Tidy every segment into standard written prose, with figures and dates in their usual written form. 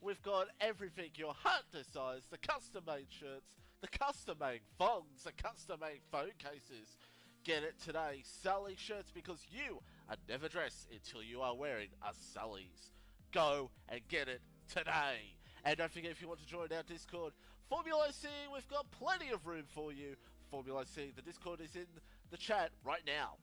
we've got everything your heart desires, the custom-made shirts, the custom-made thongs, the custom-made phone cases. Get it today, Sully shirts, because you are never dressed until you are wearing a Sully's. Go and get it today. And don't forget, if you want to join our Discord, FormulaOCE, we've got plenty of room for you. FormulaOCE, the Discord is in the chat right now.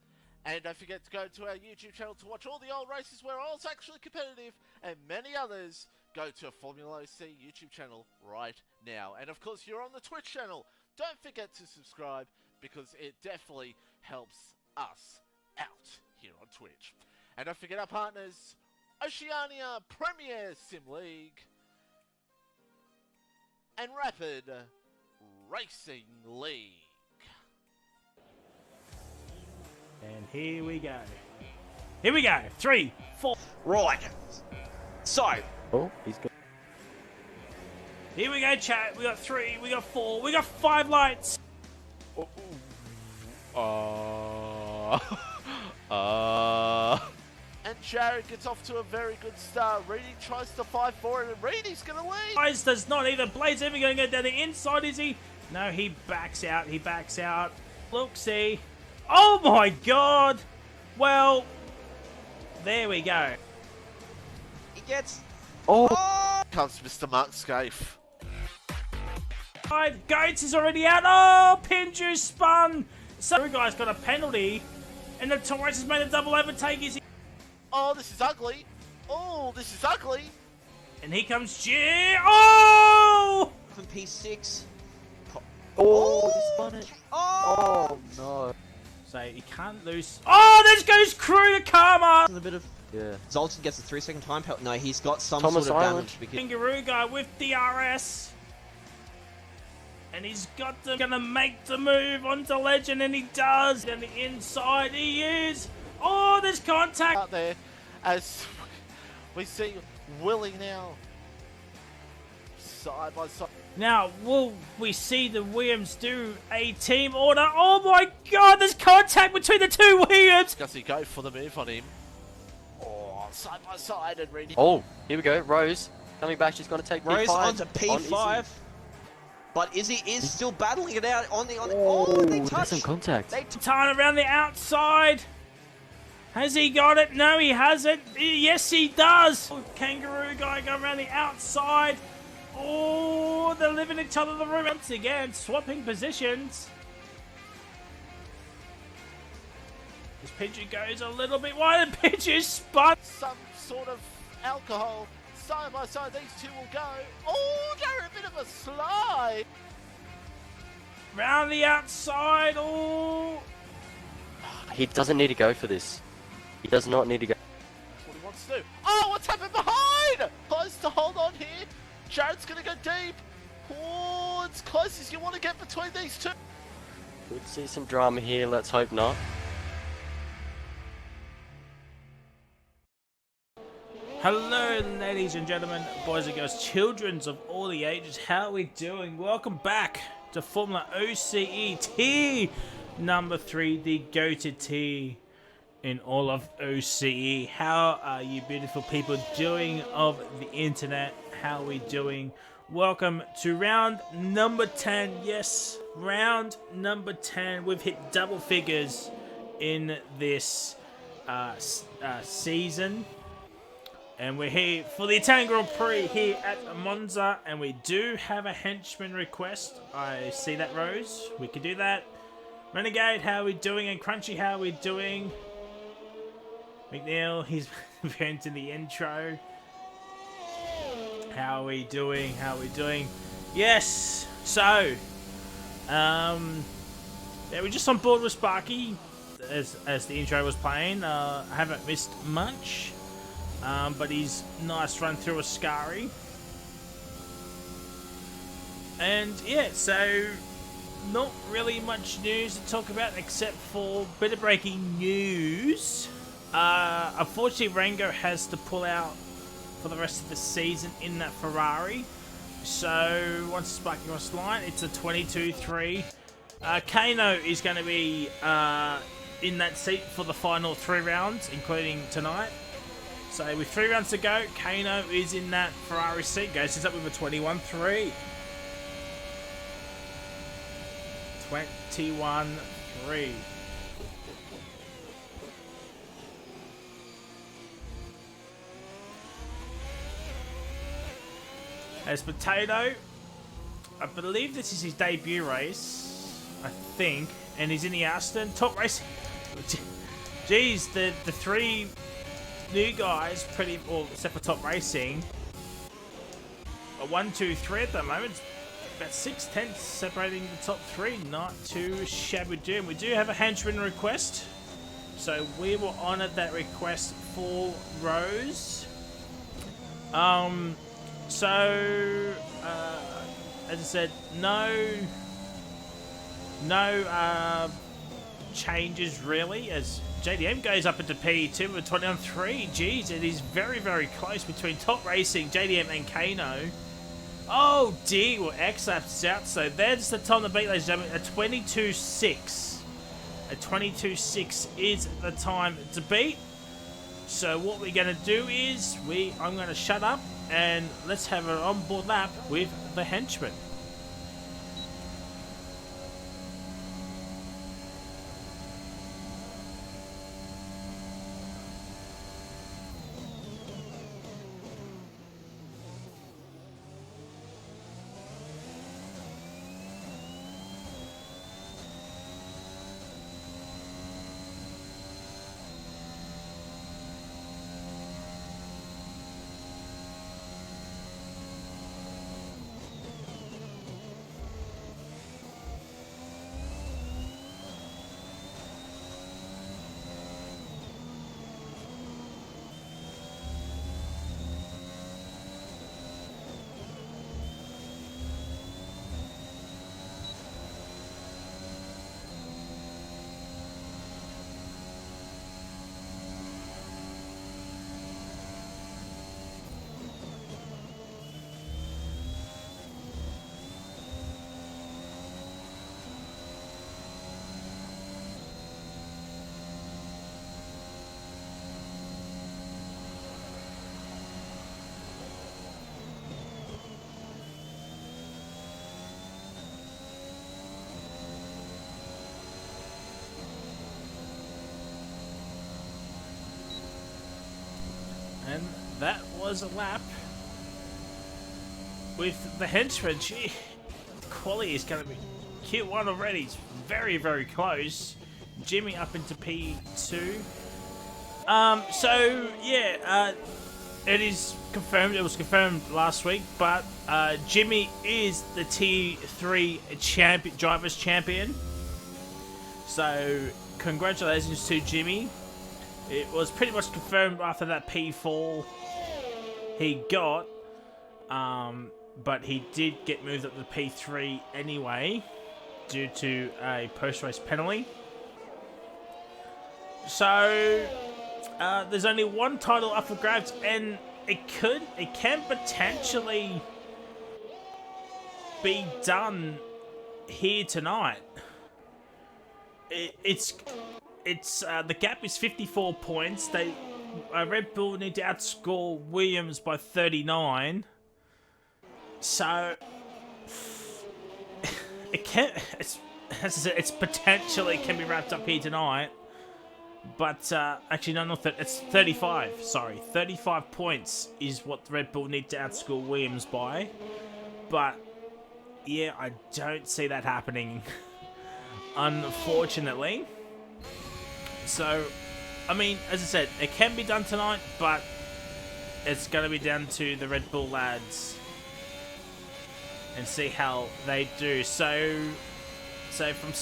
And don't forget to go to our YouTube channel to watch all the old races where I was actually competitive, and many others. Go to a FormulaOCE YouTube channel right now. And of course, you're on the Twitch channel. Don't forget to subscribe, because it definitely helps us out here on Twitch. And don't forget our partners, Oceania Premier Sim League and Rapid Racing League. And here we go. Here we go. 3, 4. Right. So. Oh, he's good. Here we go, chat. We got 3, we got 4, we got 5 lights. And Jared gets off to a very good start. Reedy tries to fight for it, and Reedy's going to lead. Guys, does not either. Blade's ever going to go down the inside, is he? No, he backs out. He backs out. Look, see. Oh my god. Well, there we go. He gets... Oh! Comes Mr. Mark Scaife. Goats is already out. Oh, Pinju spun. So, guys got a penalty, and the Taurus has made a double overtake. Is he? Oh, this is ugly. Oh, this is ugly. And here comes G. Oh! From P6. Oh, he spun it. Oh! Oh, no. So, he can't lose. Oh, there goes Crew to Karma. A bit of... Yeah. Zoltan gets a 3-second time penalty. No, he's got some Thomas sort of Island. damage. Because... Kangaroo guy with DRS. And he's got them gonna make the move onto Legend, and he does. And the inside he is. Oh, there's contact Out there, as we see Willie now side by side. Now, will we see the Williams do a team order? Oh my god, there's contact between the two Williams! Does he go for the move on him? Oh, side by side, and Reedy. Oh, here we go. Rose coming back. She's going to take Rose P5 onto P5. on But Izzy is still battling it out on the... Oh, they there's touch. some contact. Time around the outside. Has he got it? No, he hasn't. Yes, he does. Oh, Kangaroo guy going around the outside. Oh, they're living each other in the room once again, swapping positions. This Pidgey goes a little bit wide, and Pidgey spun. Some sort of alcohol. Side by side, these two will go. Oh, they're a bit of a slide. Round the outside. Oh. He doesn't need to go for this. He does not need to go. That's what he wants to do. Oh, what's happened behind? Close to hold on here. Jared's going to go deep. Oh, it's close as you want to get between these two. Could see some drama here. Let's hope not. Hello, ladies and gentlemen, boys and girls, childrens of all the ages. How are we doing? Welcome back to FormulaOCE T number 3, the go-to T in all of OCE. How are you beautiful people doing of the internet? How are we doing? Welcome to round number 10. Yes, round number 10. We've hit double figures in this season. And we're here for the Italian Grand Prix here at Monza. And we do have a henchman request. I see that, Rose. We can do that. Renegade, how are we doing? And Crunchy, how are we doing? McNeil, he's appearance in the intro. How are we doing? How are we doing? Yes. So, yeah, we're just on board with Sparky as the intro was playing. I haven't missed much. But he's nice run through a Ascari. And yeah, so not really much news to talk about except for a bit of breaking news. Unfortunately, Rango has to pull out for the rest of the season in that Ferrari. So once Sparky cross the line, it's a 22-3. Kano is going to be in that seat for the final 3 rounds, including tonight. So with 3 rounds to go, Kano is in that Ferrari seat. Goes up with a 21-3. 21-3. As Potato, I believe this is his debut race, I think, and he's in the Aston. Top race. Geez, the 3 new guys, except for Top Racing, a 1, 2, 3 at the moment. About 6/10 separating the top 3. Not too shabby doom. We do have a henchman request, so we will honour that request for Rose. So as I said, no changes really, as JDM goes up into P2 with 21-3. Geez, it is very, very close between Top Racing, JDM and Kano. Oh dear, well, X-Lap's out, so there's the time to beat, ladies and gentlemen, a 22-6. A 22-6 is the time to beat. So what we're going to do is, I'm going to shut up and let's have an onboard lap with the henchman. And that was a lap with the henchman. Gee, the quality is going to be Q1 already. It's very, very close. Jimmy up into P2. So, yeah, it is confirmed. It was confirmed last week, but Jimmy is the T3 drivers champion. So, congratulations to Jimmy. It was pretty much confirmed after that P4 he got, but he did get moved up to P3 anyway due to a post-race penalty. So there's only one title up for grabs, and it can potentially be done here tonight. It's the gap is 54 points. Red Bull need to outscore Williams by 39. So it can. As I said, it's potentially can be wrapped up here tonight. But actually, no, not it's 35. Sorry, 35 points is what Red Bull need to outscore Williams by. But yeah, I don't see that happening, unfortunately. So, I mean, as I said, it can be done tonight, but it's going to be down to the Red Bull lads and see how they do. So from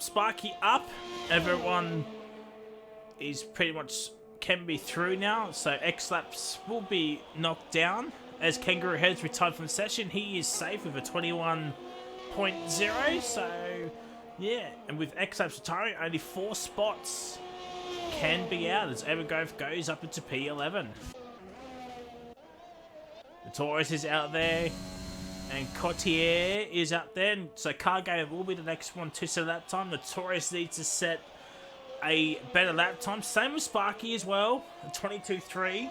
Sparky up, everyone is pretty much can be through now. So X-Laps will be knocked down as Kangaroo Head's retired from the session. He is safe with a 21.0. So. Yeah, and with X-Laps retiring, only 4 spots can be out as Evergrove goes up into P11. The Taurus is out there, and Cotier is out there, so Car Game will be the next one to set that time. The Taurus needs to set a better lap time. Same with Sparky as well. 22.3.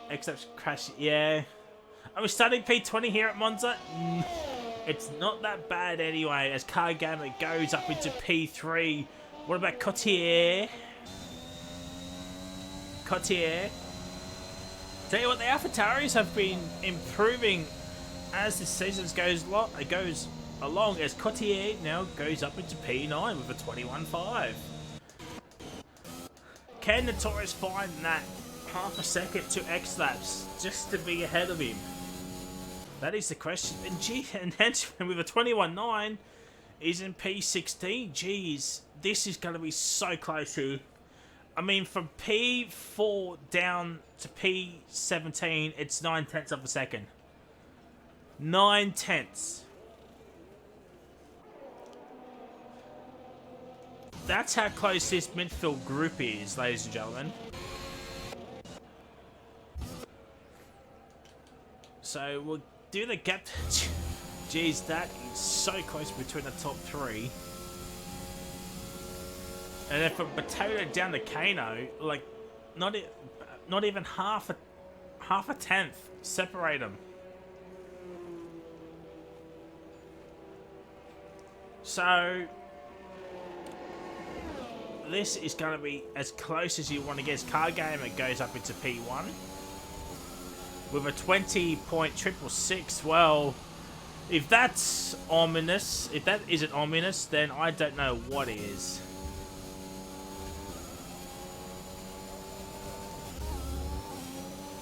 Except crash. Yeah. Are we starting P20 here at Monza? It's not that bad anyway, as Car Gamer goes up into P3. What about Cotier? Cotier. Tell you what, the AlphaTauris have been improving as this season goes along, as Cotier now goes up into P9 with a 21.5. Can Notorious find that half a second to X laps just to be ahead of him? That is the question. And Henchman with a 21.9 is in P16. Jeez, this is going to be so close here. I mean, from P4 down to P17, it's 9/10 of a second. 9/10. That's how close this midfield group is, ladies and gentlemen. So we'll do the gap. Jeez, that is so close between the top three. And then from Potato down to Kano, like not even half a tenth separate them. So this is going to be as close as you want to get. As Car Gamer goes up into P1 with a 20.666. Well, if that's ominous, if that isn't ominous, then I don't know what is.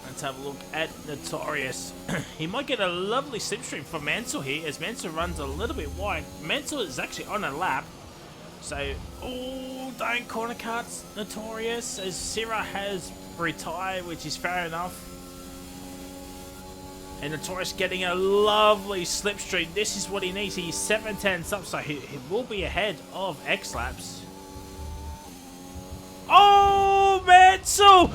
Let's have a look at Notorious. He might get a lovely slipstream from Mansell here, as Mansell runs a little bit wide. Mansell is actually on a lap. So, oh, don't corner cuts, Notorious, as Syrah has retired, which is fair enough. And Notorious getting a lovely slipstream. This is what he needs. He's 7/10 up, so he will be ahead of X-Laps. Oh, Mansell!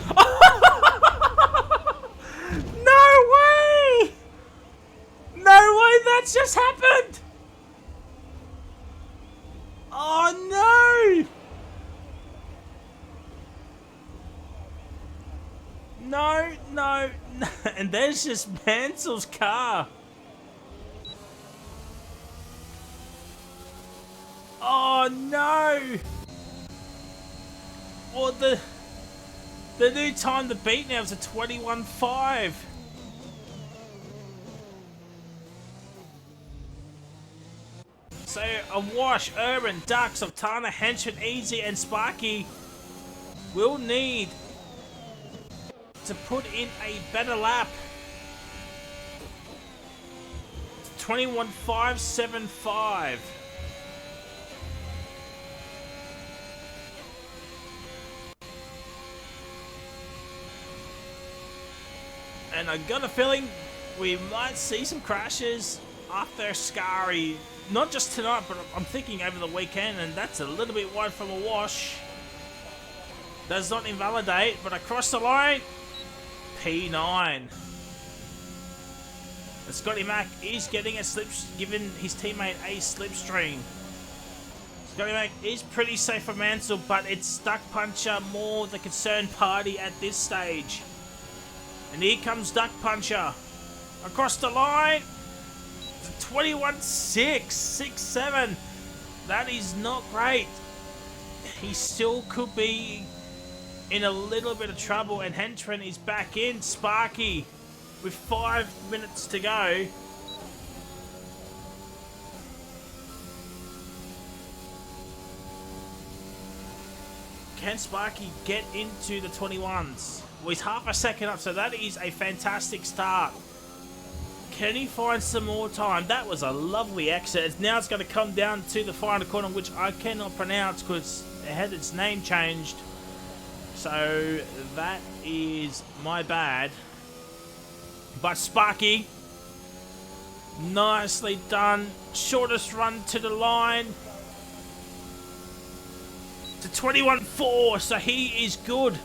No way! No way that's just happened! Oh, no! No, no, no. And there's just Mansell's car. Oh, no! Or the new time to beat now is a 21.5. So a wash, Urban, Duck, Sultana, Henchman, Easy, and Sparky will need to put in a better lap. 21.575. And I got a feeling we might see some crashes after Scary. Not just tonight, but I'm thinking over the weekend, and that's a little bit wide from a wash. Does not invalidate, but across the line, P9. And Scotty Mac is getting a giving his teammate a slipstream. Scotty Mac is pretty safe for Mansell, but it's Duck Puncher more the concerned party at this stage. And here comes Duck Puncher. Across the line. 21.667. That is not great. He still could be in a little bit of trouble. And Henchman is back in. Sparky with 5 minutes to go. Can Sparky get into the 21s? Well, he's half a second up, so that is a fantastic start. Can he find some more time? That was a lovely exit. Now it's going to come down to the final corner, which I cannot pronounce because it had its name changed. So that is my bad. But Sparky, nicely done. Shortest run to the line. To 21.4, so he is good.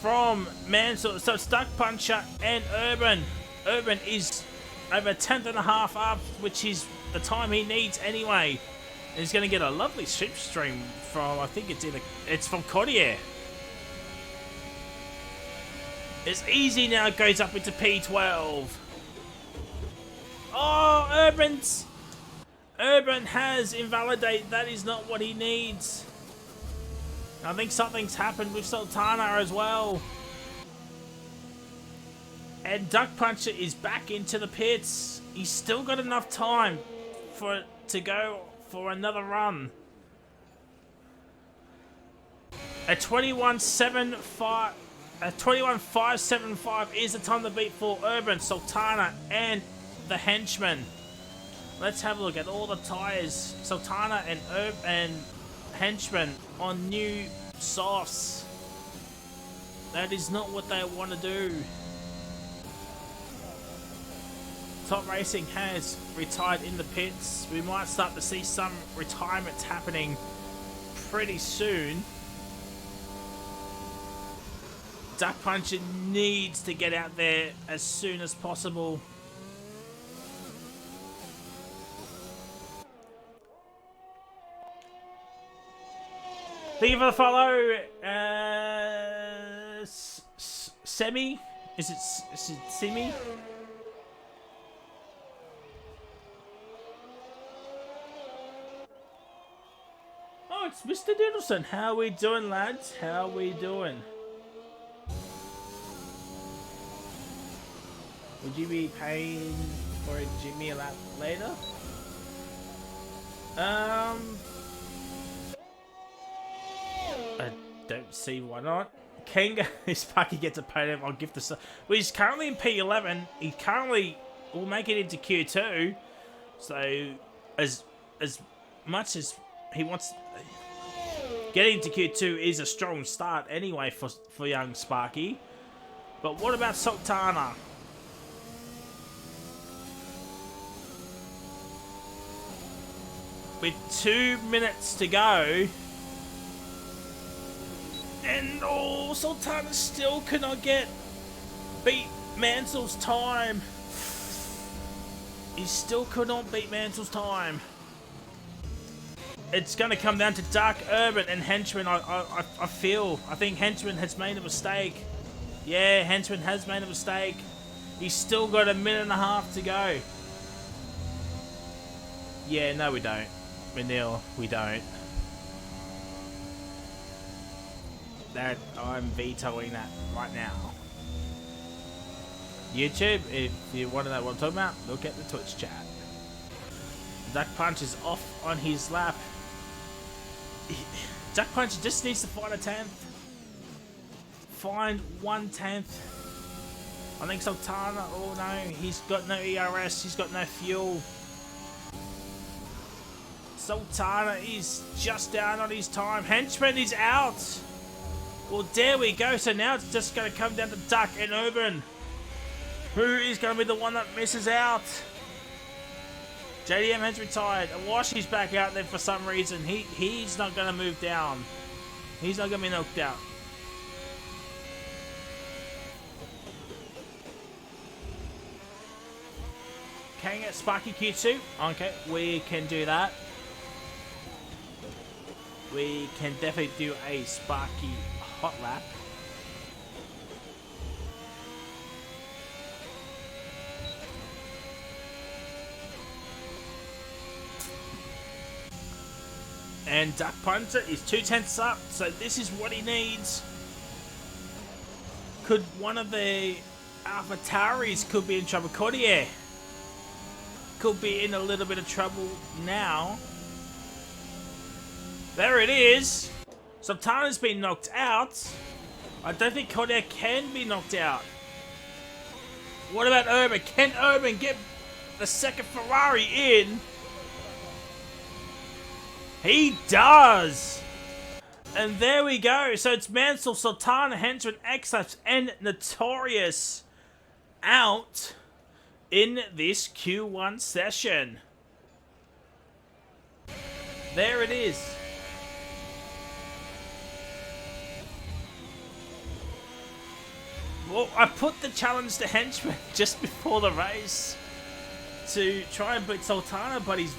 From Mansell, so it's Duck Puncher and Urban. Urban is over 10th and a half up, which is the time he needs anyway. And he's going to get a lovely slipstream from, I think it's from Cordier. It's easy now, it goes up into P12. Oh, Urban has invalidated. That is not what he needs. I think something's happened with Sultana as well. And Duck Puncher is back into the pits. He's still got enough time for it to go for another run. A 21.575 is the time to beat for Urban, Sultana, and the Henchman. Let's have a look at all the tyres. Sultana and Henchman on new softs. That is not what they want to do. Top Racing has retired in the pits. We might start to see some retirements happening pretty soon. Duck Puncher needs to get out there as soon as possible. Thank you for the follow, Semi? Is it Semi? Oh, it's Mr. Diddleson. How we doing, lads? How we doing? Would you be paying for a Jimmy a lap later? I don't see why not. Kenga, Sparky gets a podium. I'll give the. Well, he's currently in P11. He currently will make it into Q2. So, as much as he wants, getting to Q2 is a strong start anyway for young Sparky. But what about Sultana? With 2 minutes to go. And oh, Sultana still cannot beat Mansell's time. He still could not beat Mansell's time. It's going to come down to Dark Urban and Henchman. I think Henchman has made a mistake. Yeah, Henchman has made a mistake. He's still got a minute and a half to go. Yeah, no we don't. Manil, we don't. That I'm vetoing that right now. YouTube, if you want to know what I'm talking about, look at the Twitch chat. Duck Punch is off on his lap. Duck Punch just needs to find a 10th. Find 1/10. I think Sultana, oh no, he's got no ERS, he's got no fuel. Sultana is just down on his time. Henchman is out. Well, there we go. So now it's just going to come down to Duck and Urban. Who is going to be the one that misses out? JDM has retired. Awashi's back out there for some reason. He's not going to move down. He's not going to be knocked out. Can get Sparky Q2? Okay, we can do that. We can definitely do a Sparky hot lap. And Duck Puncher is 2/10 up, so this is what he needs. Could one of the AlphaTauris could be in trouble? Cordier could be in a little bit of trouble now. There it is. Sultana's been knocked out. I don't think Cordier can be knocked out. What about Urban? Can Urban get the second Ferrari in? He does! And there we go. So it's Mansell, Sultana, Henchman, Xlaps, and Notorious out in this Q1 session. There it is. Well, I put the challenge to Henchman just before the race to try and beat Sultana, but he's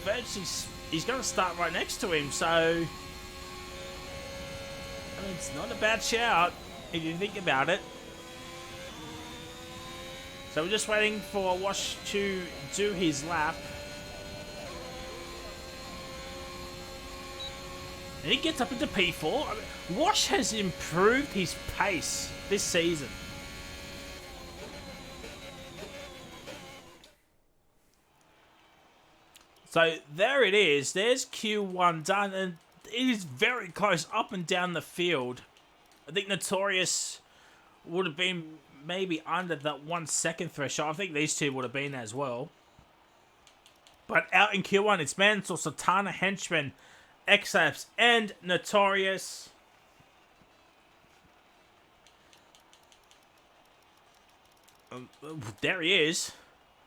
he's going to start right next to him. So, I mean, it's not a bad shout if you think about it. So we're just waiting for Wash to do his lap. And he gets up into P4. I mean, Wash has improved his pace this season. So there it is. There's Q1 done, and it is very close up and down the field. I think Notorious would have been maybe under that 1 second threshold. I think these two would have been as well. But out in Q1, it's Mansell, Sultana, Henchman, X-Apps, and Notorious. There he is.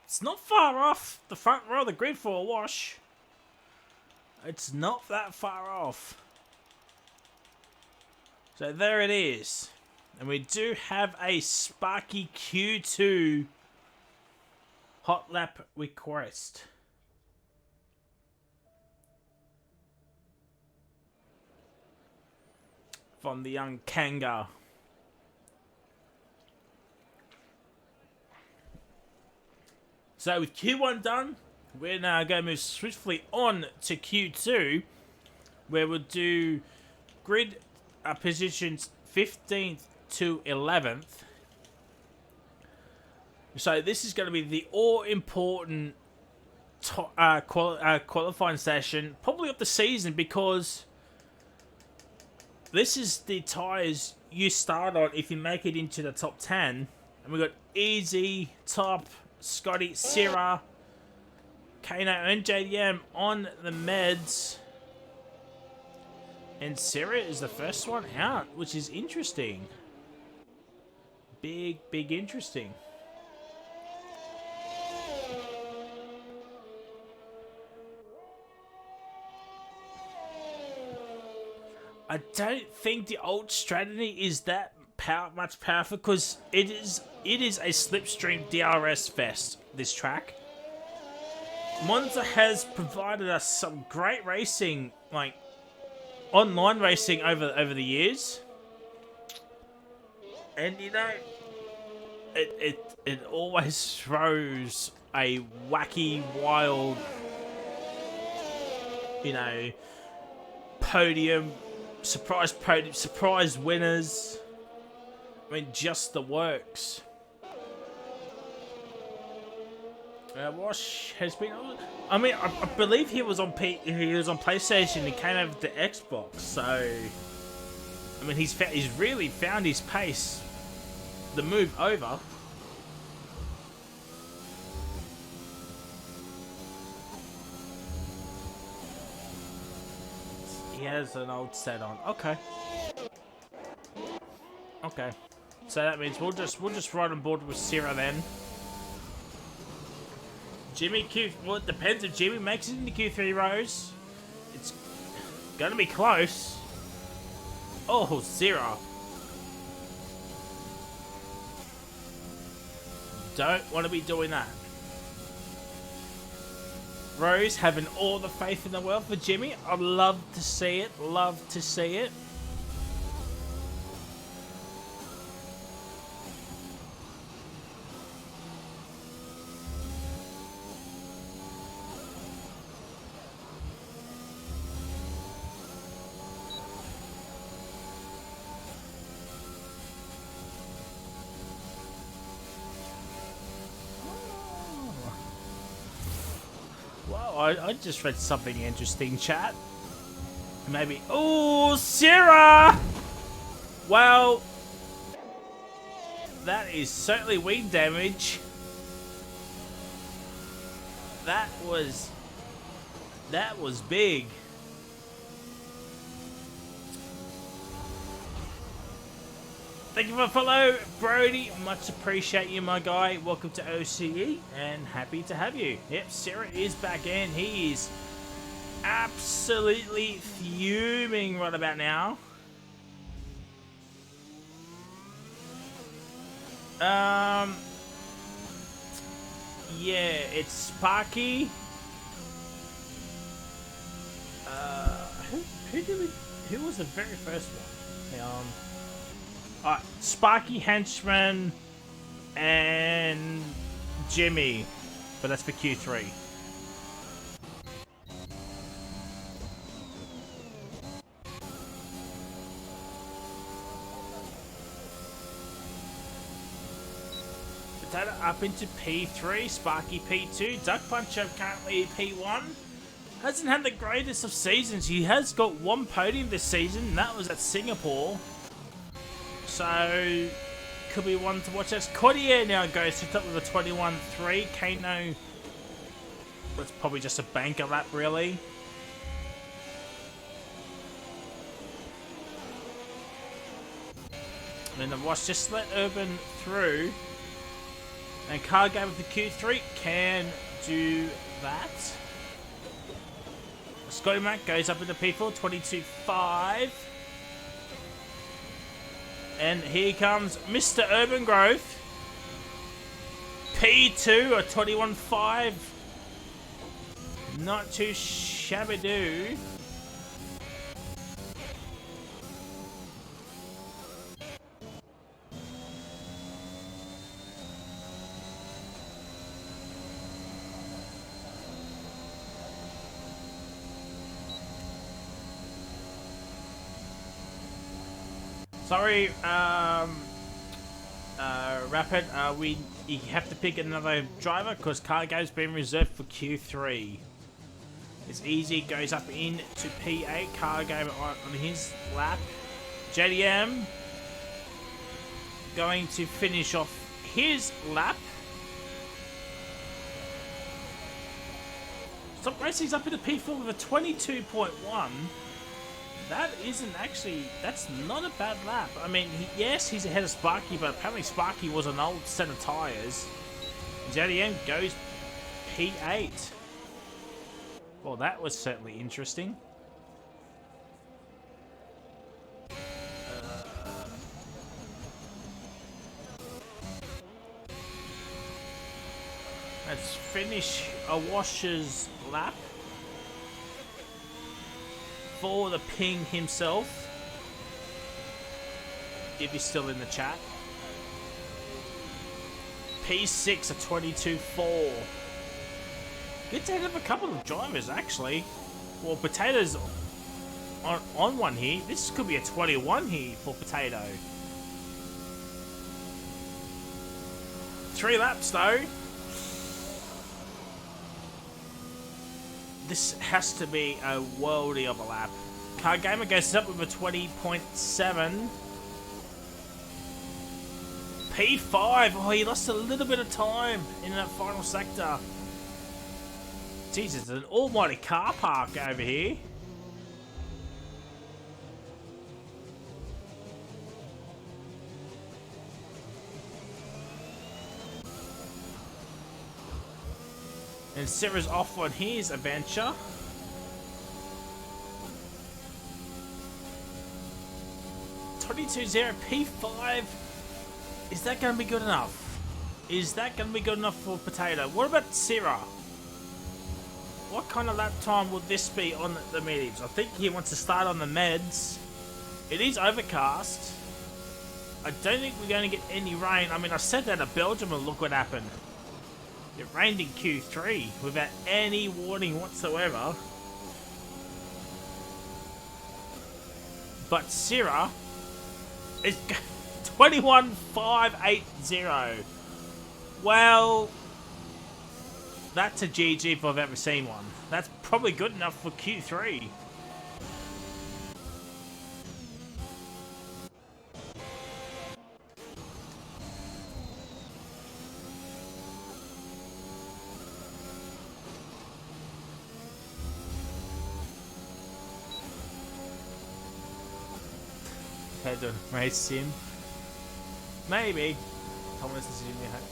It's not far off the front row of the grid for a Wash. It's not that far off. So there it is. And we do have a Sparky Q2 hot lap request. From the young Kanga. So with Q1 done, we're now going to move swiftly on to Q2, where we'll do grid positions 15th to 11th. So this is going to be the all-important qualifying session, probably of the season, because this is the tyres you start on if you make it into the top 10. And we've got Easy, Top, Scotty, Sierra, Kano, and JDM on the meds. And Sierra is the first one out, which is interesting. Big interesting. I don't think the old strategy is that much powerful, because it is a slipstream DRS fest, this track. Monza has provided us some great racing, like online racing over the years. And you know, it always throws a wacky, wild, you know, podium, surprise winners. I mean, just the works. Wash has been. I mean, I believe he was on PlayStation. He came over to Xbox. So, I mean, he's really found his pace. The move over. He has an old set on. Okay. Okay. So that means we'll just ride on board with Sierra then. Jimmy Q. Well, it depends if Jimmy makes it into Q3 rows. It's gonna be close. Oh, Sierra. Don't want to be doing that. Rose having all the faith in the world for Jimmy. I'd love to see it. Love to see it. I just read something interesting, chat. Maybe. Oh, Sierra! Well, that is certainly wing damage. That was big. Thank you for the follow, Brody. Much appreciate you, my guy. Welcome to OCE, and happy to have you. Yep, Sarah is back in. He is absolutely fuming right about now. Yeah, it's Sparky. Who was the very first one? Alright, Sparky Henchman and Jimmy, but that's for Q3. Potato up into P3, Sparky P2, Duck Puncher currently P1. Hasn't had the greatest of seasons. He has got one podium this season, and that was at Singapore. So, could be one to watch. As Cordier now goes to top with a 21.3. Kano, that's probably just a banker lap, really. And then the watch just let Urban through. And Cargo with the Q3 can do that. Scotty Mac goes up into P4, 22.5. And here comes Mr. Urban Growth. P2 at 21.5. Not too shabby-doo. Sorry, Rapid, you have to pick another driver because Cargo's been reserved for Q3. It's easy, goes up into P8, Cargo on his lap. JDM going to finish off his lap. Stop Racing's up into P4 with a 22.1. That isn't actually, that's not a bad lap. I mean, yes, he's ahead of Sparky, but apparently Sparky was an old set of tyres. JDM goes P8. Well, that was certainly interesting. Let's finish a washer's lap. For the Ping himself, if he's still in the chat. P6 at 22.4. Good to have a couple of drivers, actually. Well, Potato's on one here. This could be a 21 here for Potato. 3 laps, though. This has to be a worldie of a lap. Car Gamer goes up with a 20.7. P5. Oh, he lost a little bit of time in that final sector. Jesus, it's an almighty car park over here. And Sarah's off on his adventure. .22.0 P5. Is that going to be good enough? Is that going to be good enough for Potato? What about Sarah? What kind of lap time would this be on the mediums? I think he wants to start on the meds. It is overcast. I don't think we're going to get any rain. I mean, I said that at Belgium and look what happened. It rained in Q3 without any warning whatsoever. But Syrah is 21.580. Well, that's a GG if I've ever seen one. That's probably good enough for Q3. Head to race sim. Maybe. Thomas is in your head.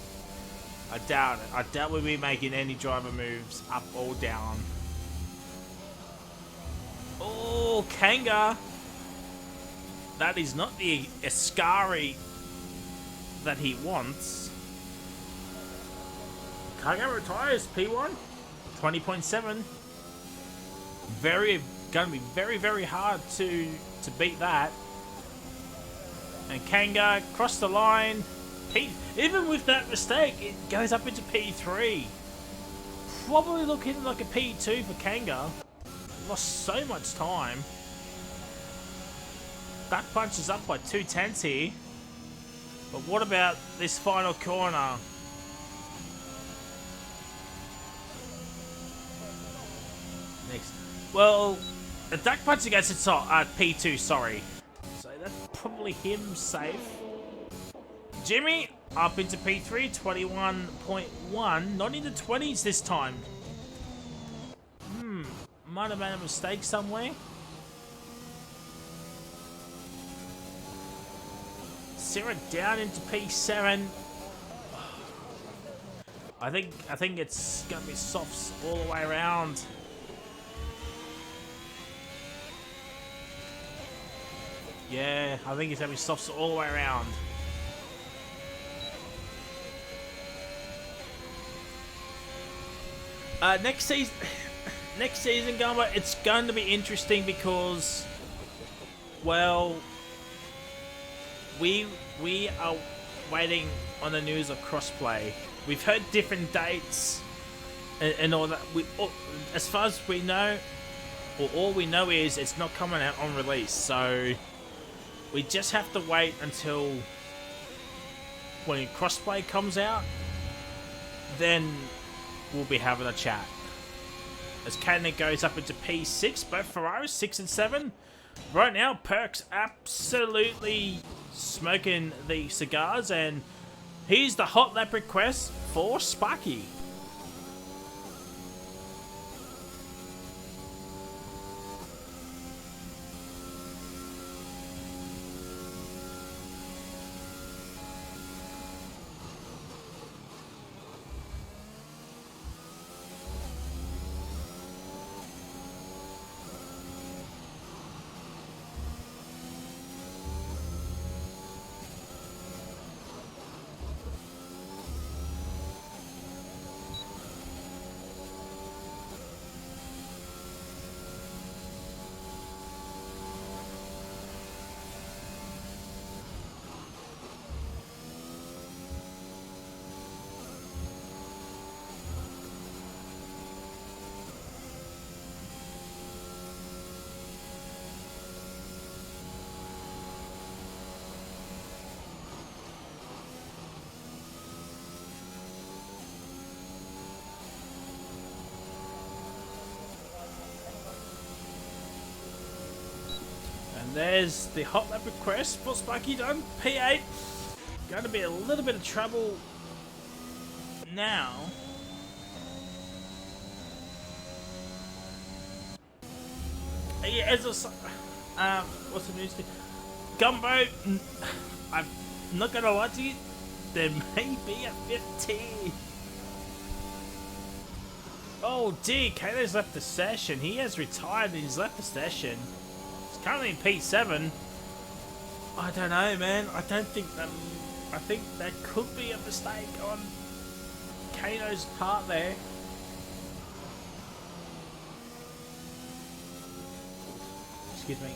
I doubt it. I doubt we'll be making any driver moves up or down. Oh, Kanga. That is not the Ascari that he wants. Kanga retires P1. 20.7. Very going to be very, very hard to beat that. And Kanga crossed the line. Even with that mistake, it goes up into P3. Probably looking like a P2 for Kanga. Lost so much time. Duck Punch is up by 2/10 here. But what about this final corner? Next. Well, the Duck Punch against the top, P2, sorry. So that's probably him safe. Jimmy up into P3, 21.1. Not in the 20s this time. Might have made a mistake somewhere. Sarah down into P7. I think it's gonna be softs all the way around. Yeah, I think it's gonna be softs all the way around. Next season, Gumbo, it's going to be interesting because, well, we are waiting on the news of crossplay. We've heard different dates and all that. As far as we know, or all we know is it's not coming out on release. So we just have to wait until when crossplay comes out. Then we'll be having a chat. As Caden goes up into P6, both Ferraris 6 and 7. Right now, Perk's absolutely smoking the cigars, and here's the hot lap request for Sparky. There's the hot lap request for Sparky done. P8. Going to be a little bit of trouble now. Yeah, as what's the news? Gumbo, I'm not going to lie to you. There may be a 15. Oh dear, Kayle's left the session. He has retired and he's left the session. Currently in P7. I don't know, man. I don't think that. I think that could be a mistake on Kano's part there. Excuse me.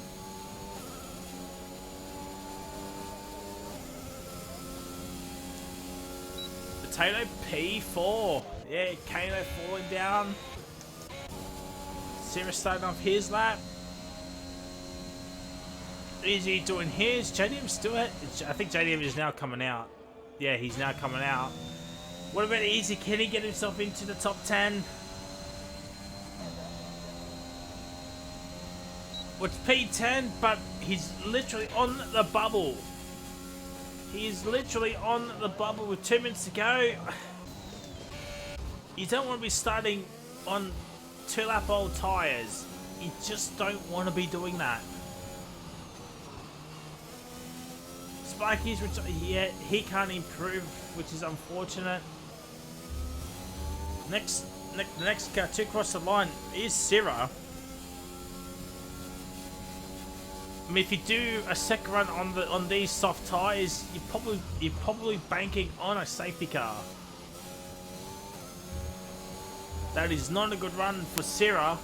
Potato P4. Yeah, Kano falling down. Sarah starting off his lap. Easy doing his. JDM still at. I think JDM is now coming out. Yeah, he's now coming out. What about Easy? Can he get himself into the top 10? It's P10, but he's literally on the bubble. He's literally on the bubble with 2 minutes to go. You don't want to be starting on 2-lap old tyres. You just don't want to be doing that. Sparky's yeah, he can't improve, which is unfortunate. The next car to cross the line is Syrah. I mean, if you do a second run on these soft tyres, you're probably banking on a safety car. That is not a good run for Syrah.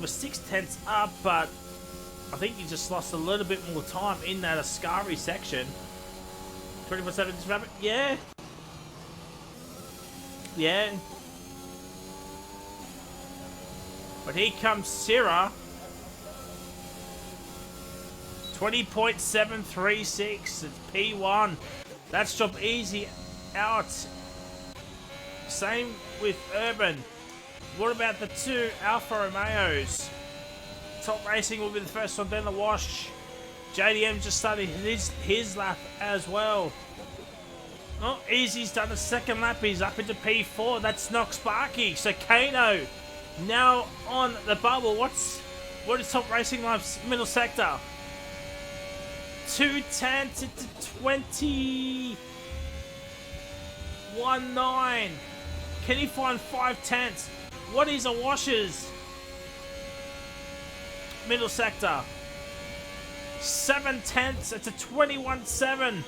was 6/10 up, but I think he just lost a little bit more time in that Ascari section. 24/7 rabbit, yeah. Yeah. But here comes Syrah. 20.736. It's P1. That's job easy out. Same with Urban. What about the two Alfa Romeos? Top Racing will be the first one, then the wash. JDM just started his lap as well. Oh, Easy's done a second lap. He's up into P4. That's not Sparky. So Kano now on the bubble. What is Top Racing Life's middle sector? 2:10 to 20.19. Can he find 5/10? What is a washer's middle sector? 7/10. It's a 21.7.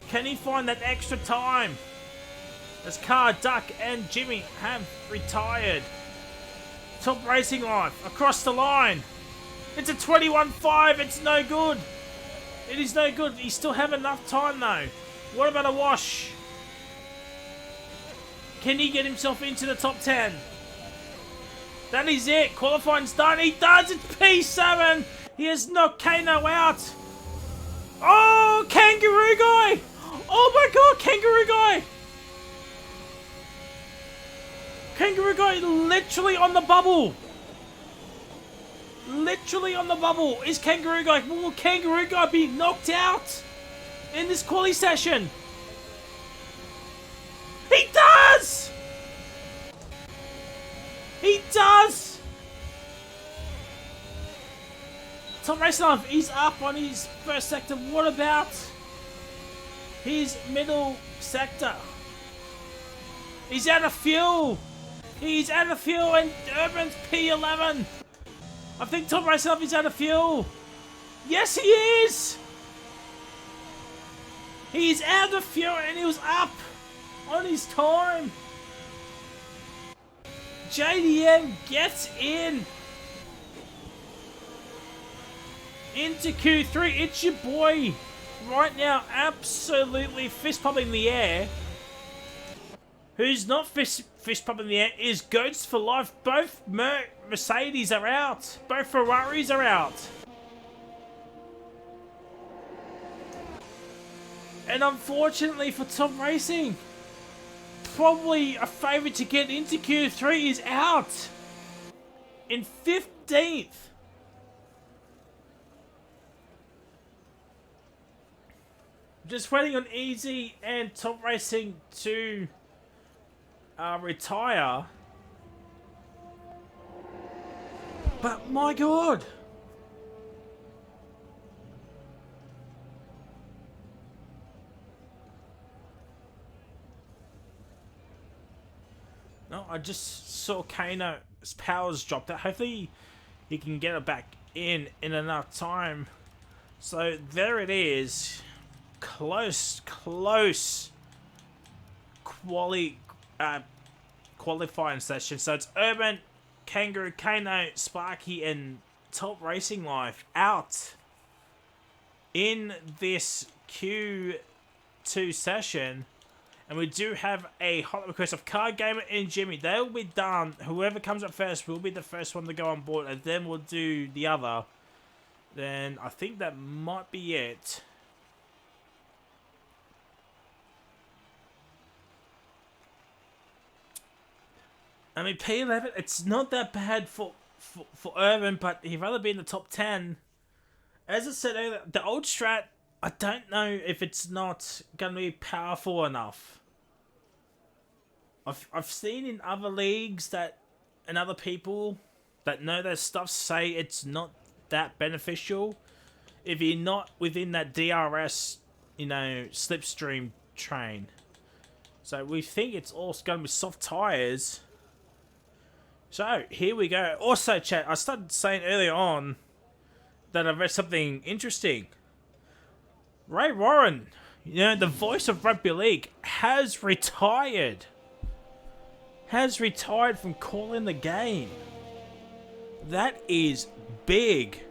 Can he find that extra time? As Car, Duck, and Jimmy have retired. Top Racing Life across the line. It's a 21.5. It's no good. It is no good. He still have enough time though. What about a wash? Can he get himself into the top 10? That is it. Qualifying's done. He does. It's P7. He has knocked Kano out. Oh, Kangaroo Guy. Oh my god, Kangaroo Guy. Kangaroo Guy literally on the bubble. Literally on the bubble is Kangaroo Guy. Will Kangaroo Guy be knocked out in this quali session? He does! He does! Top Racing Life, he's up on his first sector. What about his middle sector? He's out of fuel. He's out of fuel and Urban's P11. I think Top Racing Life is out of fuel. Yes, he is! He's out of fuel and he was up on his time. JDM gets in. Into Q3. It's your boy right now, absolutely fist pumping the air. Who's not fist pumping the air is Goats for Life. Both Mercedes are out. Both Ferraris are out. And unfortunately for Top Racing, probably a favourite to get into Q3 is out in 15th. Just waiting on Easy and Top Racing to retire. But my god. No, I just saw Kano's powers dropped out. Hopefully he can get it back in enough time. So there it is. Close qualifying session. So it's Urban, Kangaroo, Kano, Sparky, and Top Racing Life out in this Q2 session. And we do have a hot request of Card Gamer and Jimmy. They'll be done. Whoever comes up first will be the first one to go on board, and then we'll do the other. Then I think that might be it. I mean, P11, it's not that bad for Urban, but he'd rather be in the top 10. As I said earlier, the old strat, I don't know if it's not going to be powerful enough. I've seen in other leagues that, and other people that know their stuff say it's not that beneficial if you're not within that DRS, slipstream train. So we think it's all going to be soft tires. So, here we go. Also, chat, I started saying earlier on that I read something interesting. Ray Warren, the voice of rugby league, has retired. Has retired from calling the game. That is big.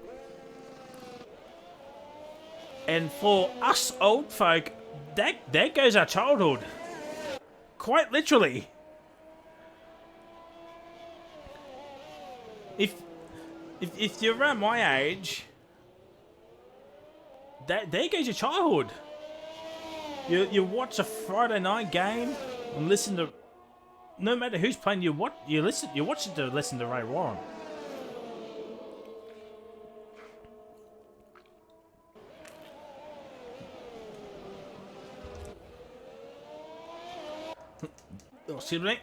And for us old folk, that goes our childhood. Quite literally. If you're around my age, there goes your childhood. You watch a Friday night game and listen to, no matter who's playing, you watch it to listen to Ray Warren. Oh, excuse me.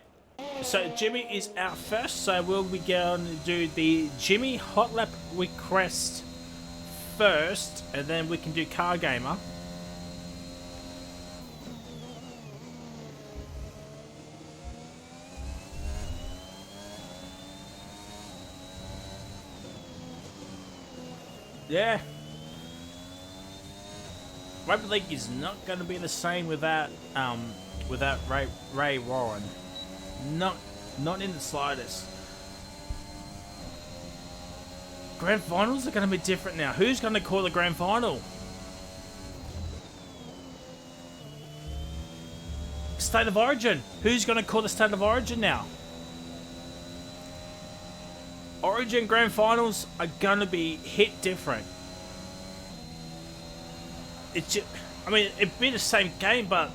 So Jimmy is out first, so we'll be going to do the Jimmy Hot Lap request first, and then we can do Car Gamer. Yeah. Rugby League is not going to be the same without Ray Warren. Not in the slightest. Grand finals are going to be different now. Who's going to call the grand final? State of Origin. Who's going to call the State of Origin now? Origin grand finals are going to be hit different. I mean, it'd be the same game, but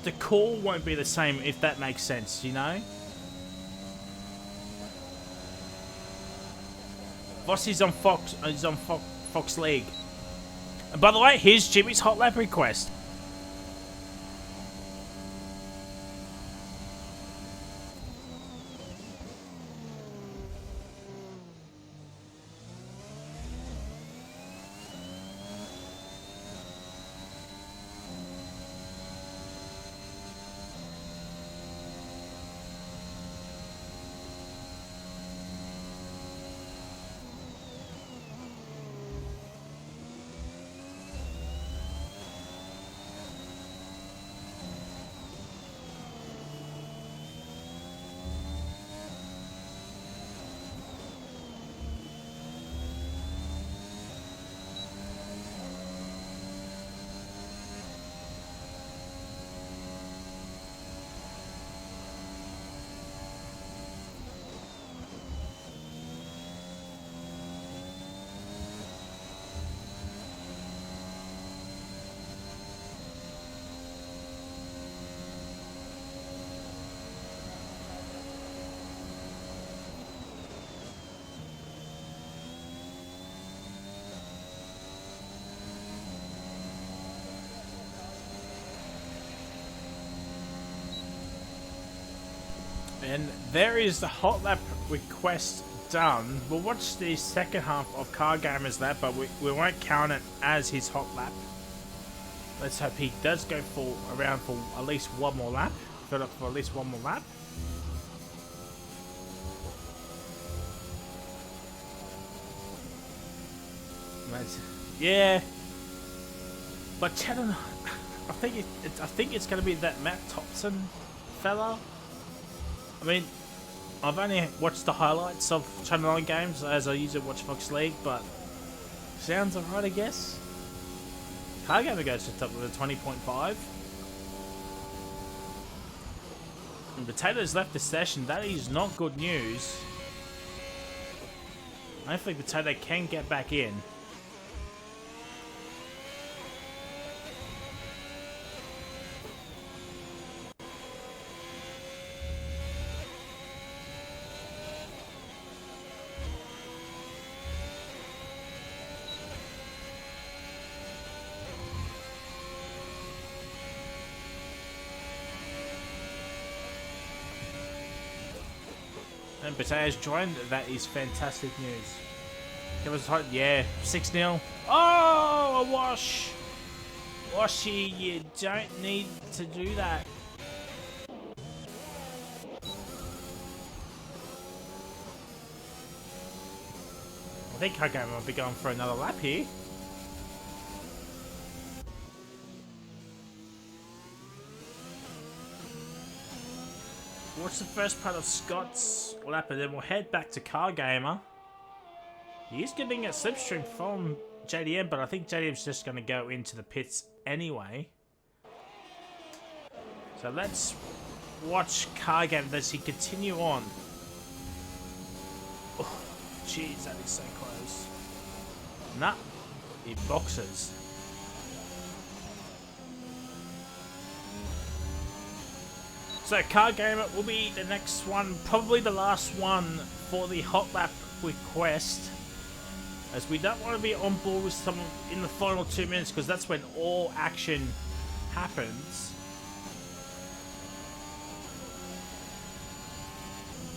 the call won't be the same, if that makes sense, you know? Vossi's on Fox. He's on Fox League. And by the way, here's Jimmy's Hot Lap request. And there is the Hot Lap request done. We'll watch the second half of Car Gamer's lap, but we won't count it as his Hot Lap. Let's hope he does go around for at least one more lap. Fill up for at least one more lap. Yeah. But Chad, I think it's going to be that Matt Thompson fella. I mean, I've only watched the highlights of Channel 9 games as I usually watch Fox League, but sounds alright, I guess. Car Gamer goes to top with a 20.5. And Potatoes left the session. That is not good news. Hopefully Potato can get back in. And Potatoes joined. That is fantastic news. Give us a hot, yeah, 6-0. Oh, a wash. Washy, you don't need to do that. I think Car Gamer might be going for another lap here. Watch the first part of Scott's lap and then we'll head back to Car Gamer. He is getting a slipstream from JDM, but I think JDM's just going to go into the pits anyway. So let's watch Cargame as he continue on. Oh, jeez, that is so close. Nah, he boxes. So Cargamer will be the next one, probably the last one for the hot lap request, as we don't want to be on board with someone in the final 2 minutes, because that's when all action happens.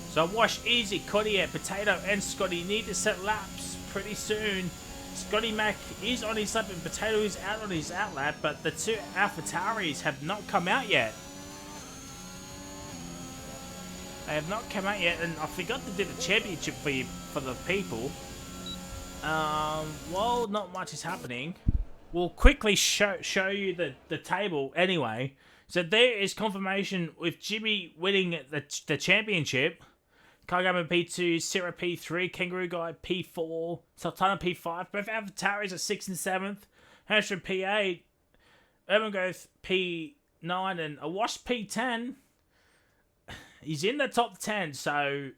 So Wash, Easy, Cottier, Potato and Scotty need to set laps pretty soon. Scotty Mac is on his lap and Potato is out on his out lap, but the two AlphaTauris have not come out yet. They have not come out yet, and I forgot to do the championship for the people. Well, not much is happening. We'll quickly show you the table anyway. So there is confirmation with Jimmy winning the championship. Kagame P2, Sarah P3, Kangaroo Guy P4, Sultana P5. Both AlphaTauris are 6th and 7th. Hershey P8, Urban Growth P9, and Awash P10. He's in the top 10, so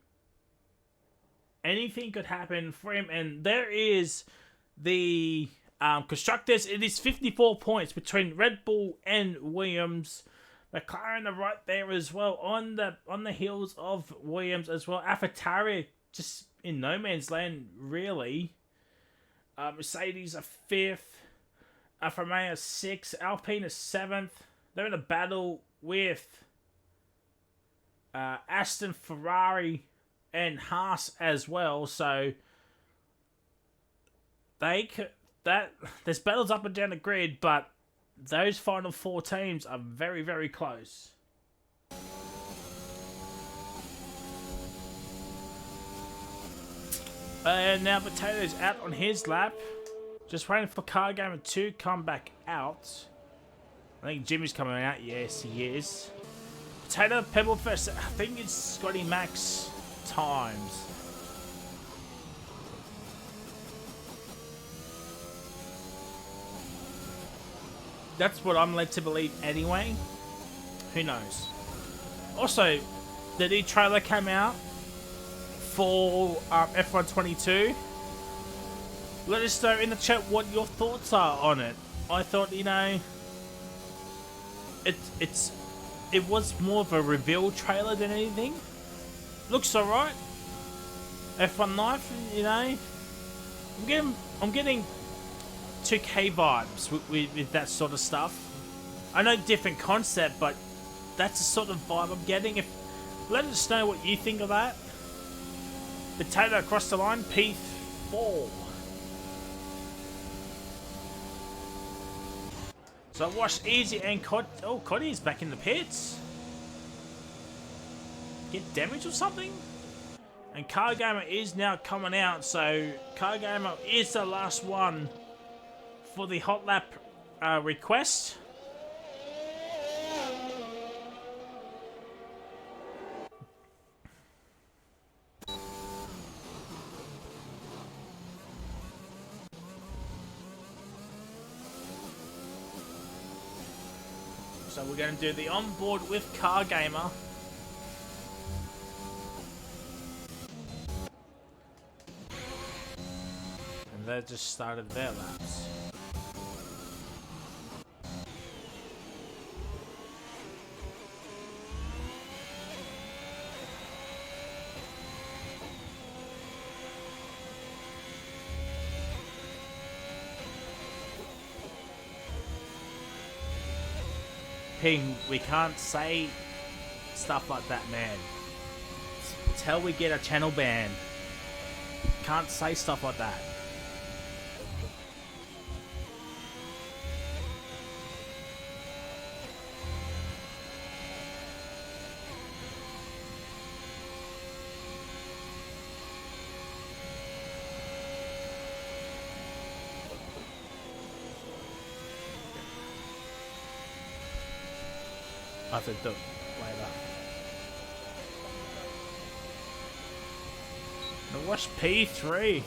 anything could happen for him. And there is the constructors. It is 54 points between Red Bull and Williams. McLaren are right there as well, on the heels of Williams as well. AlphaTauri just in no man's land, really. Mercedes are 5th. Alfa Romeo 6th. Alpine is 7th. They're in a battle with Aston, Ferrari, and Haas as well. So there's battles up and down the grid, but those final 4 teams are very, very close. And now Potato's out on his lap. Just waiting for Cargamer to come back out. I think Jimmy's coming out. Yes, he is. Potato, Pebble first. I think it's Scotty Max times. That's what I'm led to believe anyway. Who knows? Also, the new trailer came out for F1 22. Let us know in the chat what your thoughts are on it. I thought, you know, it was more of a reveal trailer than anything. Looks alright. F1 Life, you know, I'm getting 2K vibes with that sort of stuff. I know different concept, but that's the sort of vibe I'm getting. Let us know what you think of that. Potato across the line, P4. So Wash, Easy, and Coddy's back in the pits. Get damage or something? And Cargamer is now coming out, so Cargamer is the last one for the hot lap request. So we're going to do the onboard with Cargamer. And they just started their laps. Ping, we can't say stuff like that, man. Till we get a channel ban. Can't say stuff like that. I have to do it later. Now watch P3.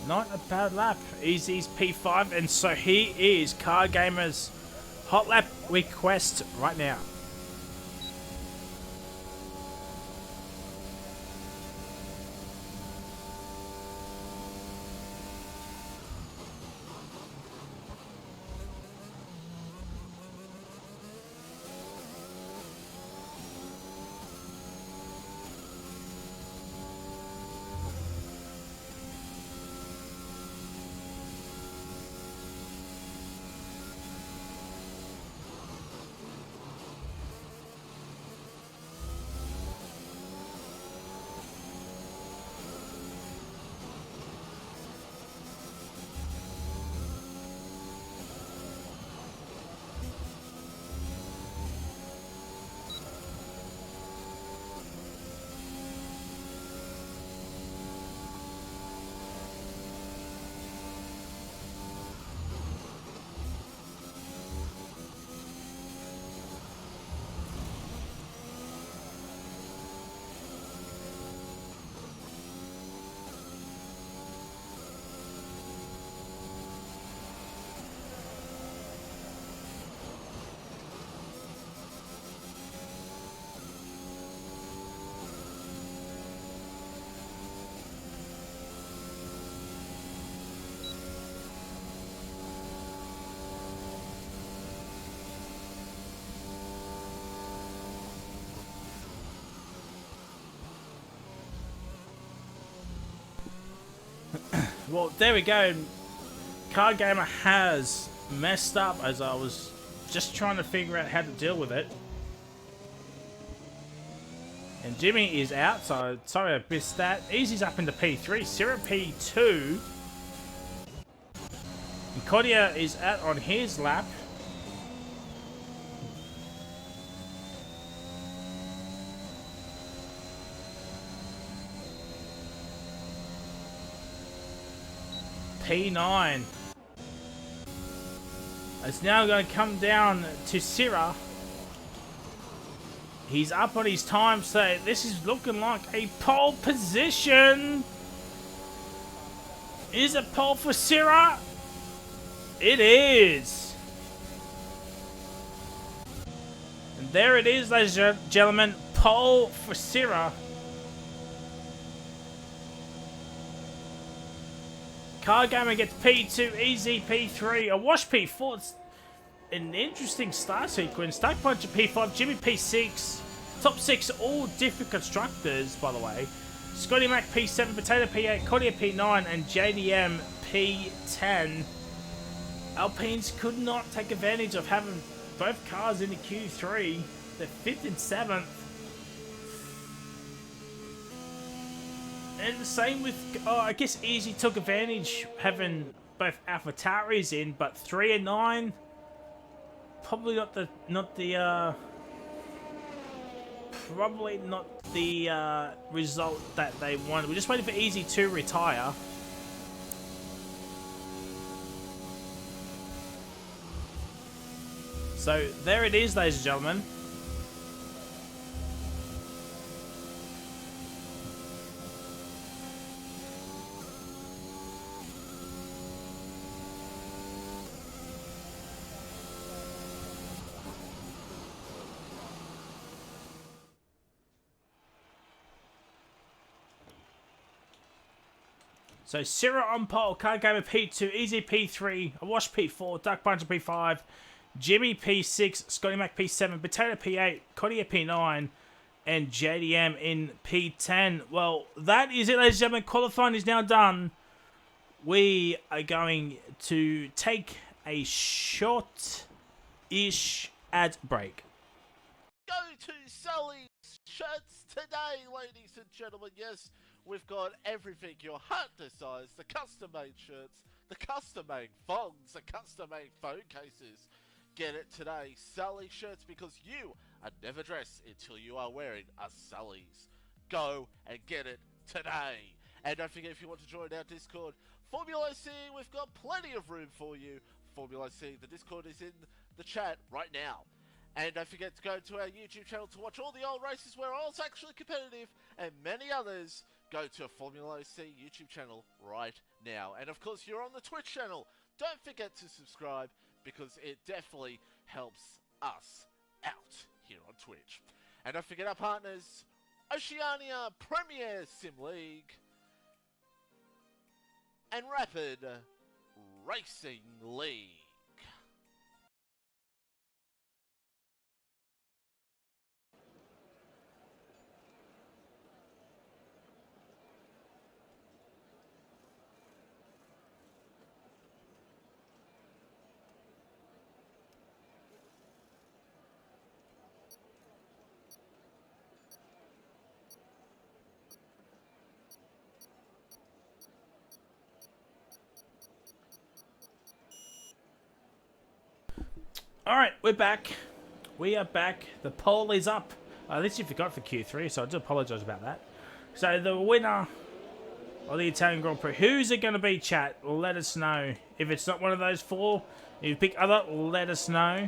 Not a bad lap. Easy's P5, and so here is Car Gamer's hot lap request right now. Well, there we go. Car Gamer has messed up as I was just trying to figure out how to deal with it. And Jimmy is out, so sorry I missed that. Easy's up into P3, Sierra P2. And Kodia is out on his lap. P9. It's now going to come down to Sierra. He's up on his time, so this is looking like a pole position. Is it pole for Sierra? It is. And there it is, ladies and gentlemen. Pole for Sierra. Car Gamer gets P2, Easy P3, a wash P4. It's an interesting start sequence. Dark Puncher P5, Jimmy P6. Top 6, all different constructors, by the way. Scotty Mac P7, Potato P8, Kodia P9, and JDM P10. Alpines could not take advantage of having both cars in the Q3. They're 5th and 7th. And the same with, I guess Easy took advantage having both AlphaTauris in, but 3 and 9, probably not the result that they wanted. We're just waiting for Easy to retire. So there it is, ladies and gentlemen. So Sierra on pole, Car Gamer P2, Easy P3, a wash P4, Dark Puncher P5, Jimmy P6, Scotty Mac P7, Potato P8, Kodia P9, and JDM in P10. Well, that is it, ladies and gentlemen. Qualifying is now done. We are going to take a short-ish ad break. Go to Sally's Shirts today, ladies and gentlemen. Yes, we've got everything your heart desires. The custom-made shirts, the custom-made thongs, the custom-made phone cases. Get it today. Sally's Shirts, because you are never dressed until you are wearing a Sally's. Go and get it today. And don't forget, if you want to join our Discord, FormulaOCE, we've got plenty of room for you. FormulaOCE, the Discord is in the chat right now. And don't forget to go to our YouTube channel to watch all the old races where I was actually competitive and many others. go to FormulaOCE YouTube channel right now. And of course, you're on the Twitch channel. Don't forget to subscribe because it definitely helps us out here on Twitch. And don't forget our partners, Oceania Premier Sim League and Rapid Racing League. Alright, we're back. We are back. The poll is up. At least you forgot for Q3, so I do apologise about that. So the winner of the Italian Grand Prix, who's it going to be, chat? Well, let us know. If it's not one of those four, if you pick other, let us know.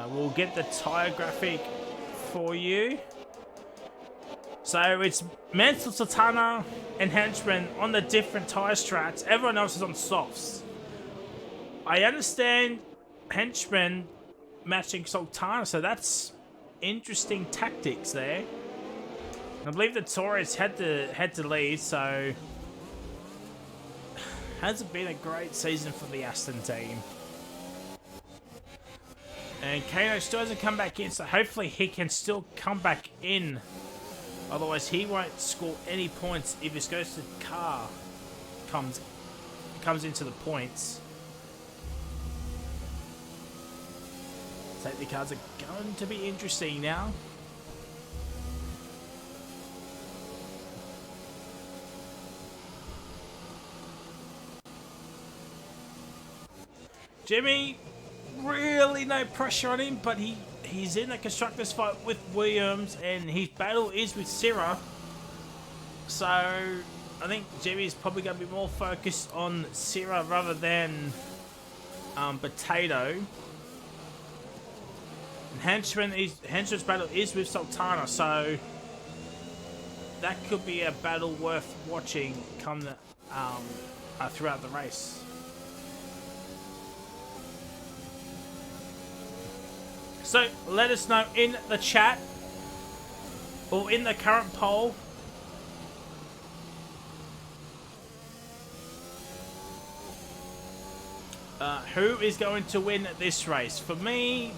We'll get the tyre graphic for you. So it's Mansell, Sultana and Henchman on the different tyre strats. Everyone else is on softs. I understand Henchman matching Sultana, so that's interesting tactics there. I believe the Taurus had to lead, so hasn't been a great season for the Aston team. And Kano still hasn't come back in, so hopefully he can still come back in. Otherwise, he won't score any points if his ghosted car comes into the points. Safety cars are going to be interesting now. Jimmy, really no pressure on him, but he's in a constructors fight with Williams, and his battle is with Syrah. So I think Jimmy's probably going to be more focused on Syrah rather than Potato. Henchman's battle is with Sultana, so that could be a battle worth watching come the, throughout the race. So let us know in the chat or in the current poll who is going to win this race. For me,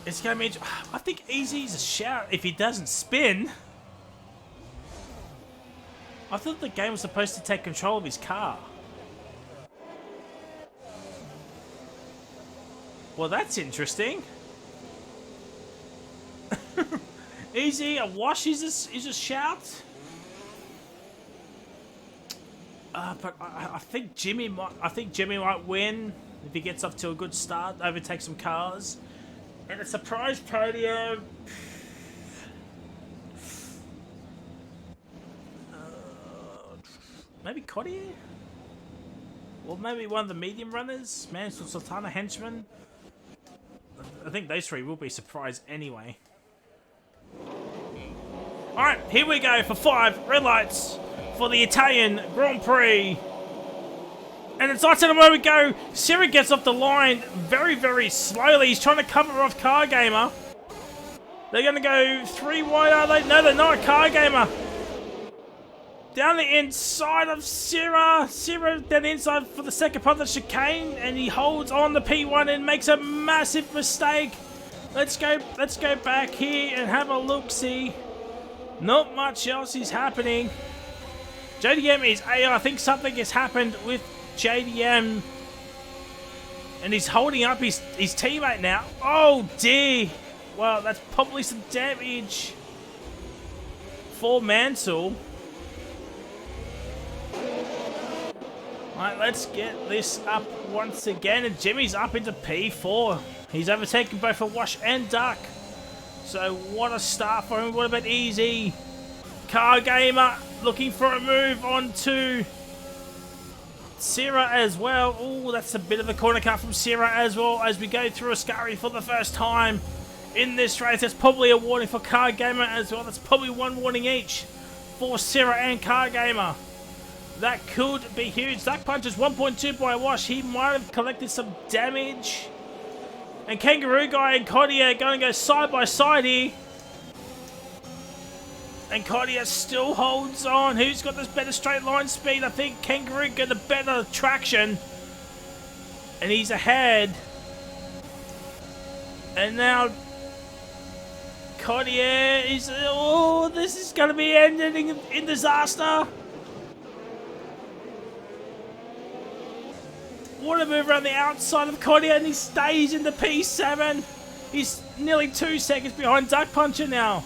it's going to be... I think Easy's a shout if he doesn't spin. I thought the game was supposed to take control of his car. Well, that's interesting. Easy, a wash is a shout. But I think Jimmy might win if he gets off to a good start, overtake some cars. And a surprise podium. Maybe Cottier? Or maybe one of the medium runners? Mansell, Sultana, Henchman? I think those three will be surprised anyway. Alright, here we go for 5 red lights for the Italian Grand Prix. And it's lights out, where we go. Siri gets off the line very, very slowly. He's trying to cover off Car Gamer. They're going to go 3 wide, are they? No, they're not. Car Gamer. Down the inside of Syrah. Syrah down the inside for the second part of the chicane. And he holds on the P1 and makes a massive mistake. Let's go back here and have a look-see. Not much else is happening. JDM is I think something has happened with JDM, and he's holding up his teammate now. Oh dear. Well, that's probably some damage for Mansell. Alright, let's get this up once again, and Jimmy's up into P4. He's overtaken both a Wash and Duck. So what a start for him. What about Easy? Car Gamer looking for a move onto Syrah as well. Oh, that's a bit of a corner cut from Syrah as well as we go through Ascari for the first time in this race. There's probably a warning for Car Gamer as well. That's probably one warning each for Sierra and Car Gamer. That could be huge. Duck Punch is 1.2 by a wash. He might have collected some damage. And Kangaroo Guy and Cottier are going to go side by side here. And Cottier still holds on. Who's got this better straight line speed? I think Kangaroo got the better traction. And he's ahead. And now Cottier is... Oh, this is going to be ending in disaster. What a move around the outside of Cottier, and he stays in the P7. He's nearly 2 seconds behind Duck Puncher now.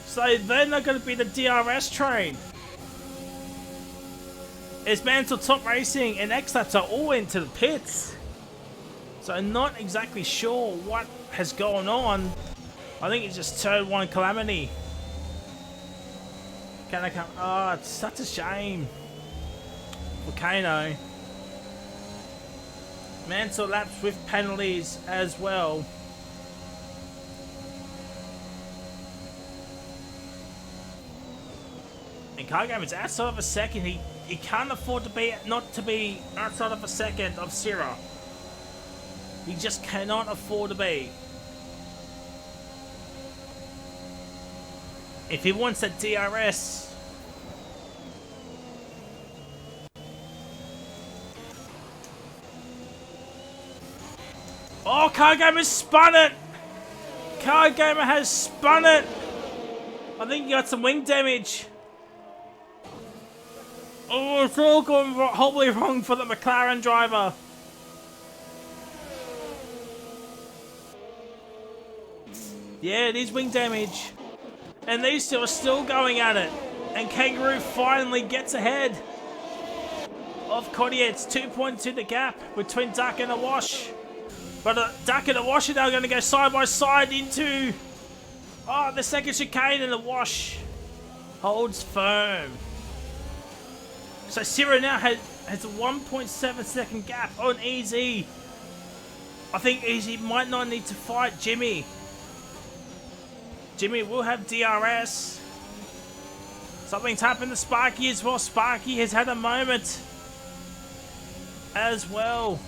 So they're not going to be the DRS train. It's Mansell Top Racing and X-Laps are all into the pits. So not exactly sure what has gone on. I think it's just turn one calamity. Can I come? Oh, it's such a shame. Volcano. Mansell laps with penalties as well. And Car Gamer's outside of a second. He can't afford to be not to be outside of a second of Sierra. He just cannot afford to be. If he wants that DRS. Oh, Car Gamer's spun it! Car Gamer has spun it! I think he got some wing damage. Oh, it's all going horribly wrong for the McLaren driver. Yeah, it is wing damage. And these two are still going at it. And Kangaroo finally gets ahead of Cottier. It's 2.2 the gap between Duck and a Wash. But Duck and a Wash are now going to go side by side into the second chicane, and the Wash holds firm. So Sierra now has a 1.7 second gap on Easy. I think Easy might not need to fight Jimmy. Jimmy will have DRS. Something's happened to Sparky as well. Sparky has had a moment as well.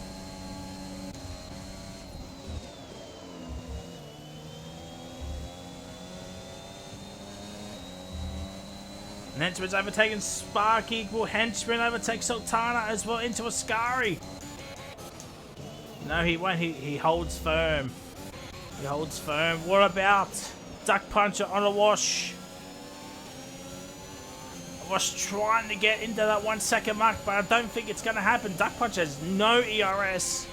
And Henchman's overtaken Sparky. Will Henchman overtake Sultana as well into Ascari? No, he won't. He holds firm. He holds firm. What about Duck Puncher on a Wash? Was trying to get into that 1 second mark, but I don't think it's going to happen. Duck Puncher has no ERS.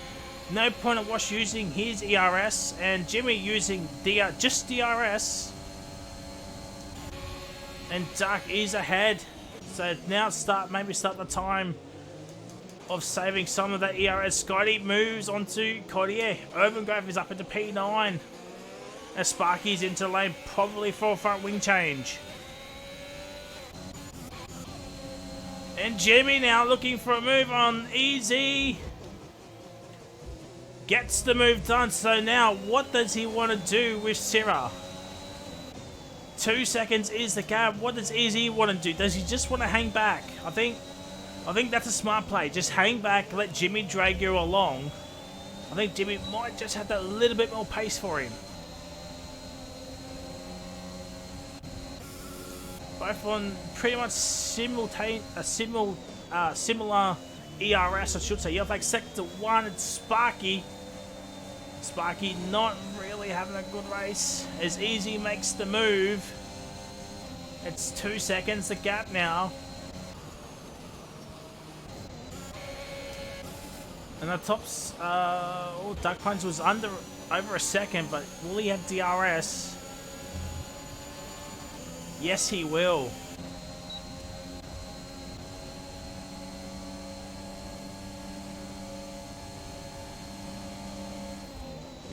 No point of Wash using his ERS, and Jimmy using just DRS. And Duck is ahead. So now maybe start the time of saving some of that ERS. Scotty moves onto Cottier. Urbangrove is up into P9. As Sparky's into lane, probably for a front wing change. And Jimmy now looking for a move on Easy. Gets the move done. So now what does he want to do with Sierra? 2 seconds is the gap. What does Easy want to do? Does he just want to hang back? I think that's a smart play. Just hang back, let Jimmy drag you along. I think Jimmy might just have that little bit more pace for him. Both on pretty much similar ERS, I should say. You have like Sector 1 and Sparky. Sparky not really having a good race. As Easy makes the move. It's 2 seconds, the gap now. And the tops, Duck Punch was over a second, but will he have DRS? Yes, he will.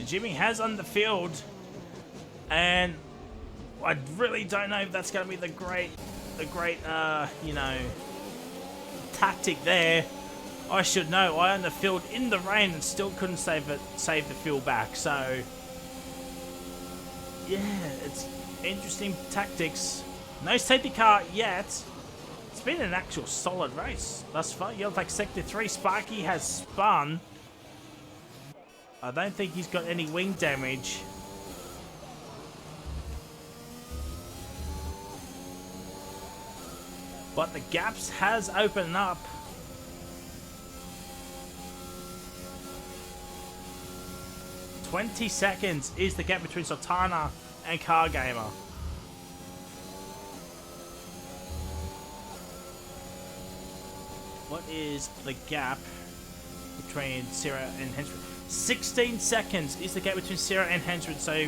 Jimmy has on the field, and I really don't know if that's going to be the great, tactic there. I should know. I on the field in the rain and still couldn't save the field back. So Yeah, it's interesting tactics. No safety car yet. It's been an actual solid race thus far. You look like Sector 3, Sparky has spun. I don't think he's got any wing damage. But the gaps has opened up. $20 seconds is the gap between Sultana and Car Gamer. What is the gap between Sierra and Henchman? 16 seconds is the gap between Sierra and Henchman. So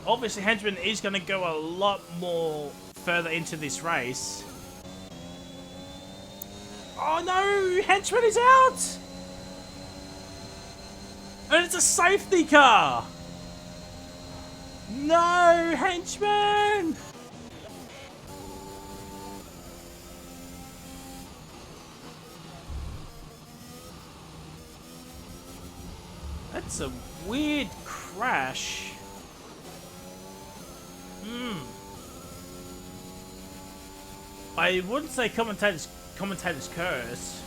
obviously Henchman is going to go a lot more further into this race. Oh no! Henchman is out! And it's a safety car! No! Henchman! That's a weird crash. I wouldn't say commentator's curse.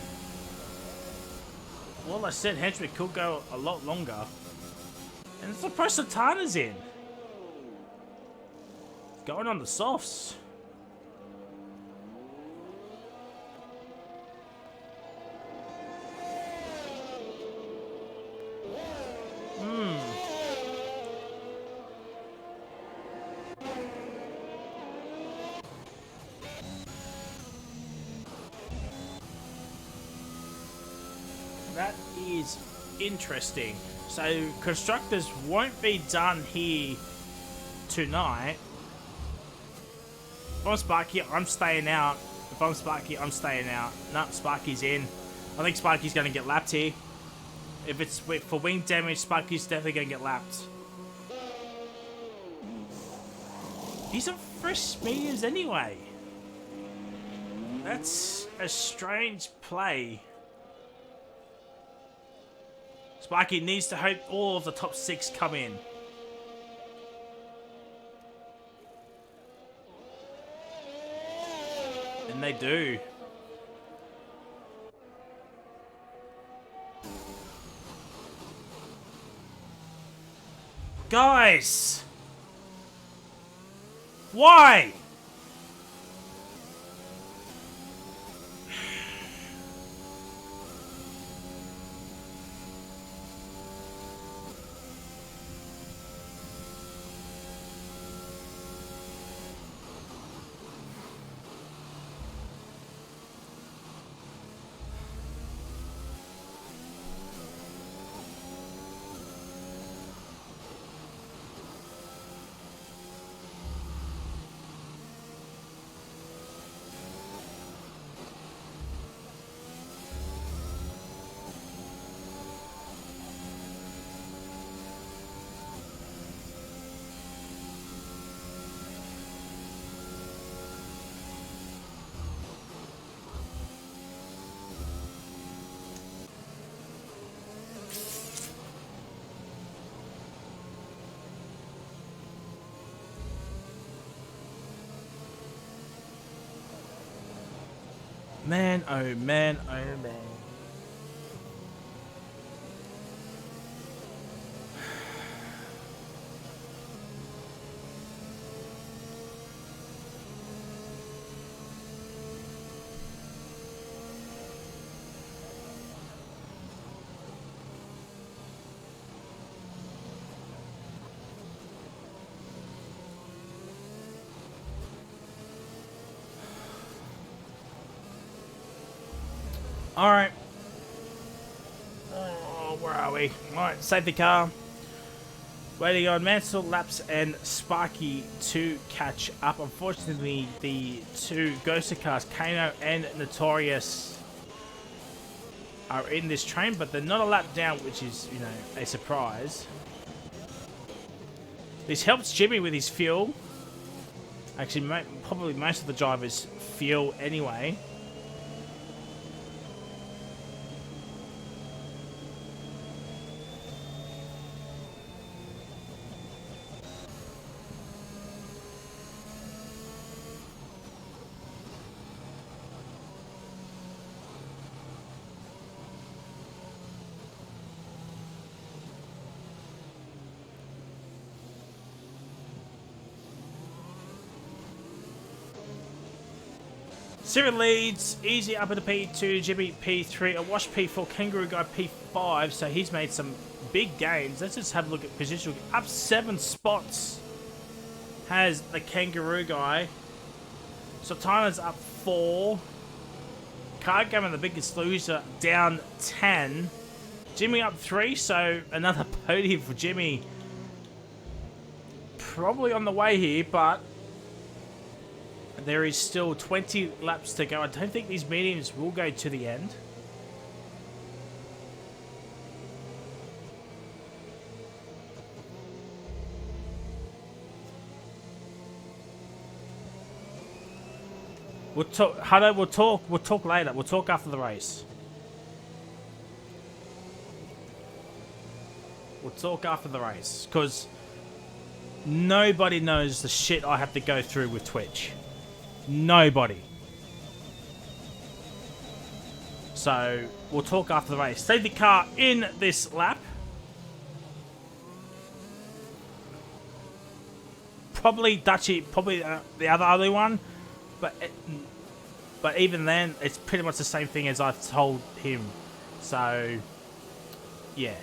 Well, I said Henchman could go a lot longer. And it's the price Sultana's in. Going on the softs. That is interesting. So constructors won't be done here tonight. If I'm Sparky, I'm staying out. If I'm Sparky, I'm staying out. Nope, Sparky's in. I think Sparky's going to get lapped here. If it's for wing damage, Sparky's definitely going to get lapped. He's on fresh mediums anyway. That's a strange play. Sparky needs to hope all of the top 6 come in. And they do. Guys! Why? Man, oh man, oh man. Alright. Oh, where are we? Alright, save the car. Waiting on Mansell, Laps, and Sparky to catch up. Unfortunately, the 2 Ghoster cars, Kano and Notorious, are in this train, but they're not a lap down, which is, you know, a surprise. This helps Jimmy with his fuel. Actually, probably most of the drivers' fuel anyway. Cyril leads, Easy up at the P2, Jimmy P3, a Wash P4, Kangaroo Guy P5, so he's made some big gains. Let's just have a look at position. Up 7 spots has the Kangaroo Guy. Sultana's up 4. Card Gamer, the biggest loser, down 10. Jimmy up 3, so another podium for Jimmy. Probably on the way here, but there is still 20 laps to go. I don't think these mediums will go to the end. We'll talk, Hutto, we'll talk later. We'll talk after the race. We'll talk after the race, because nobody knows the shit I have to go through with Twitch. Nobody. So, we'll talk after the race. Save the car in this lap. Probably Dutchy, probably the other one. But even then, it's pretty much the same thing as I've told him. So, yeah.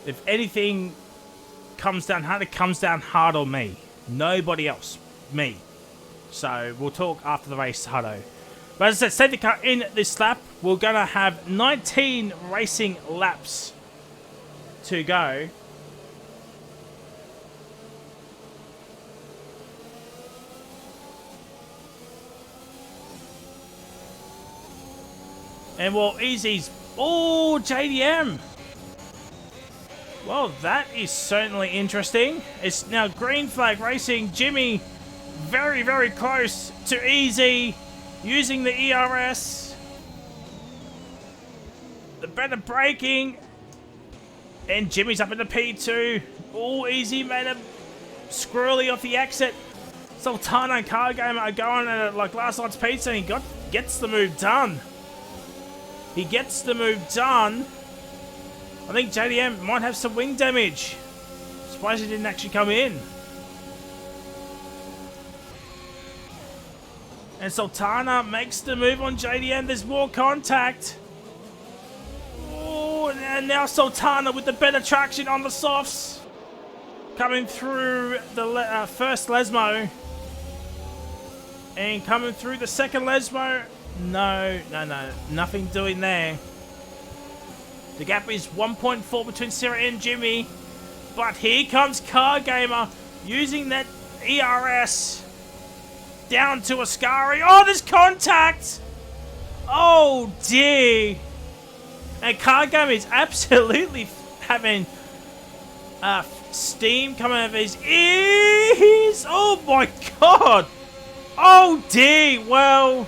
If anything comes down hard, it comes down hard on me. Nobody else. Me. So, we'll talk after the race, Hutto. But as I said, save the car in this lap. We're going to have 19 racing laps to go. And well, Easy's... Oh, JDM! Well, that is certainly interesting. It's now green flag racing. Jimmy very, very close to Easy using the ERS. The better braking. And Jimmy's up in the P2. Oh, Easy made a squirrely off the exit. Sultana and Car Gamer are going at it like last night's pizza, and he gets the move done. He gets the move done. I think JDM might have some wing damage. Surprised he didn't actually come in. And Sultana makes the move on JDM. There's more contact. Oh, and now Sultana with the better traction on the softs. Coming through the first Lesmo. And coming through the second Lesmo. No. Nothing doing there. The gap is 1.4 between Sarah and Jimmy. But here comes Car Gamer using that ERS. Down to Ascari. Oh, there's contact! Oh, dear. And Car Gamer is absolutely having steam coming out of his ears. Oh, my God. Oh, dear. Well,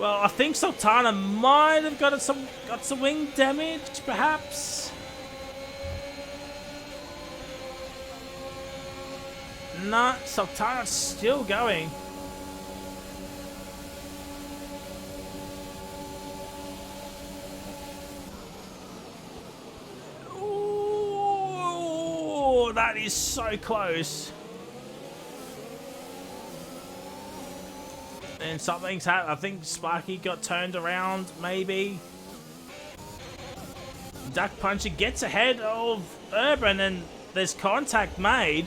I think Sultana might have got some wing damage, perhaps. No, Sultana's still going. Ooh, that is so close. And something's happened. I think Sparky got turned around, maybe. Duck Puncher gets ahead of Urban, and there's contact made.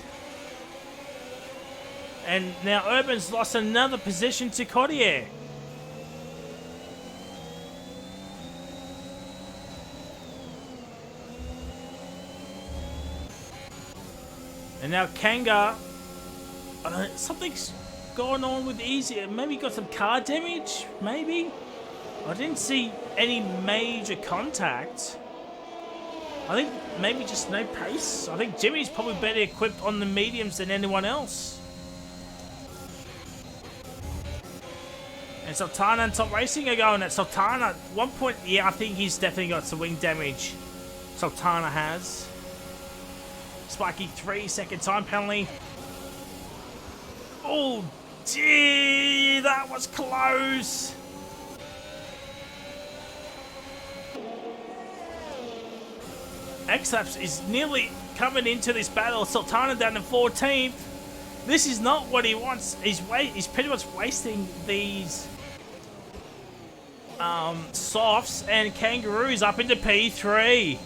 And now Urban's lost another position to Cottier. And now Kanga, something's going on with Easy. Maybe got some car damage, maybe? I didn't see any major contact. I think maybe just no pace. I think Jimmy's probably better equipped on the mediums than anyone else. And Sultana and Top Racing are going at Sultana. 1 point, yeah, I think he's definitely got some wing damage. Sultana has. Spiky 3-second time penalty. Oh, gee, that was close. X-Laps is nearly coming into this battle. Sultana down to 14th. This is not what he wants. He's pretty much wasting these softs and kangaroos up into P3.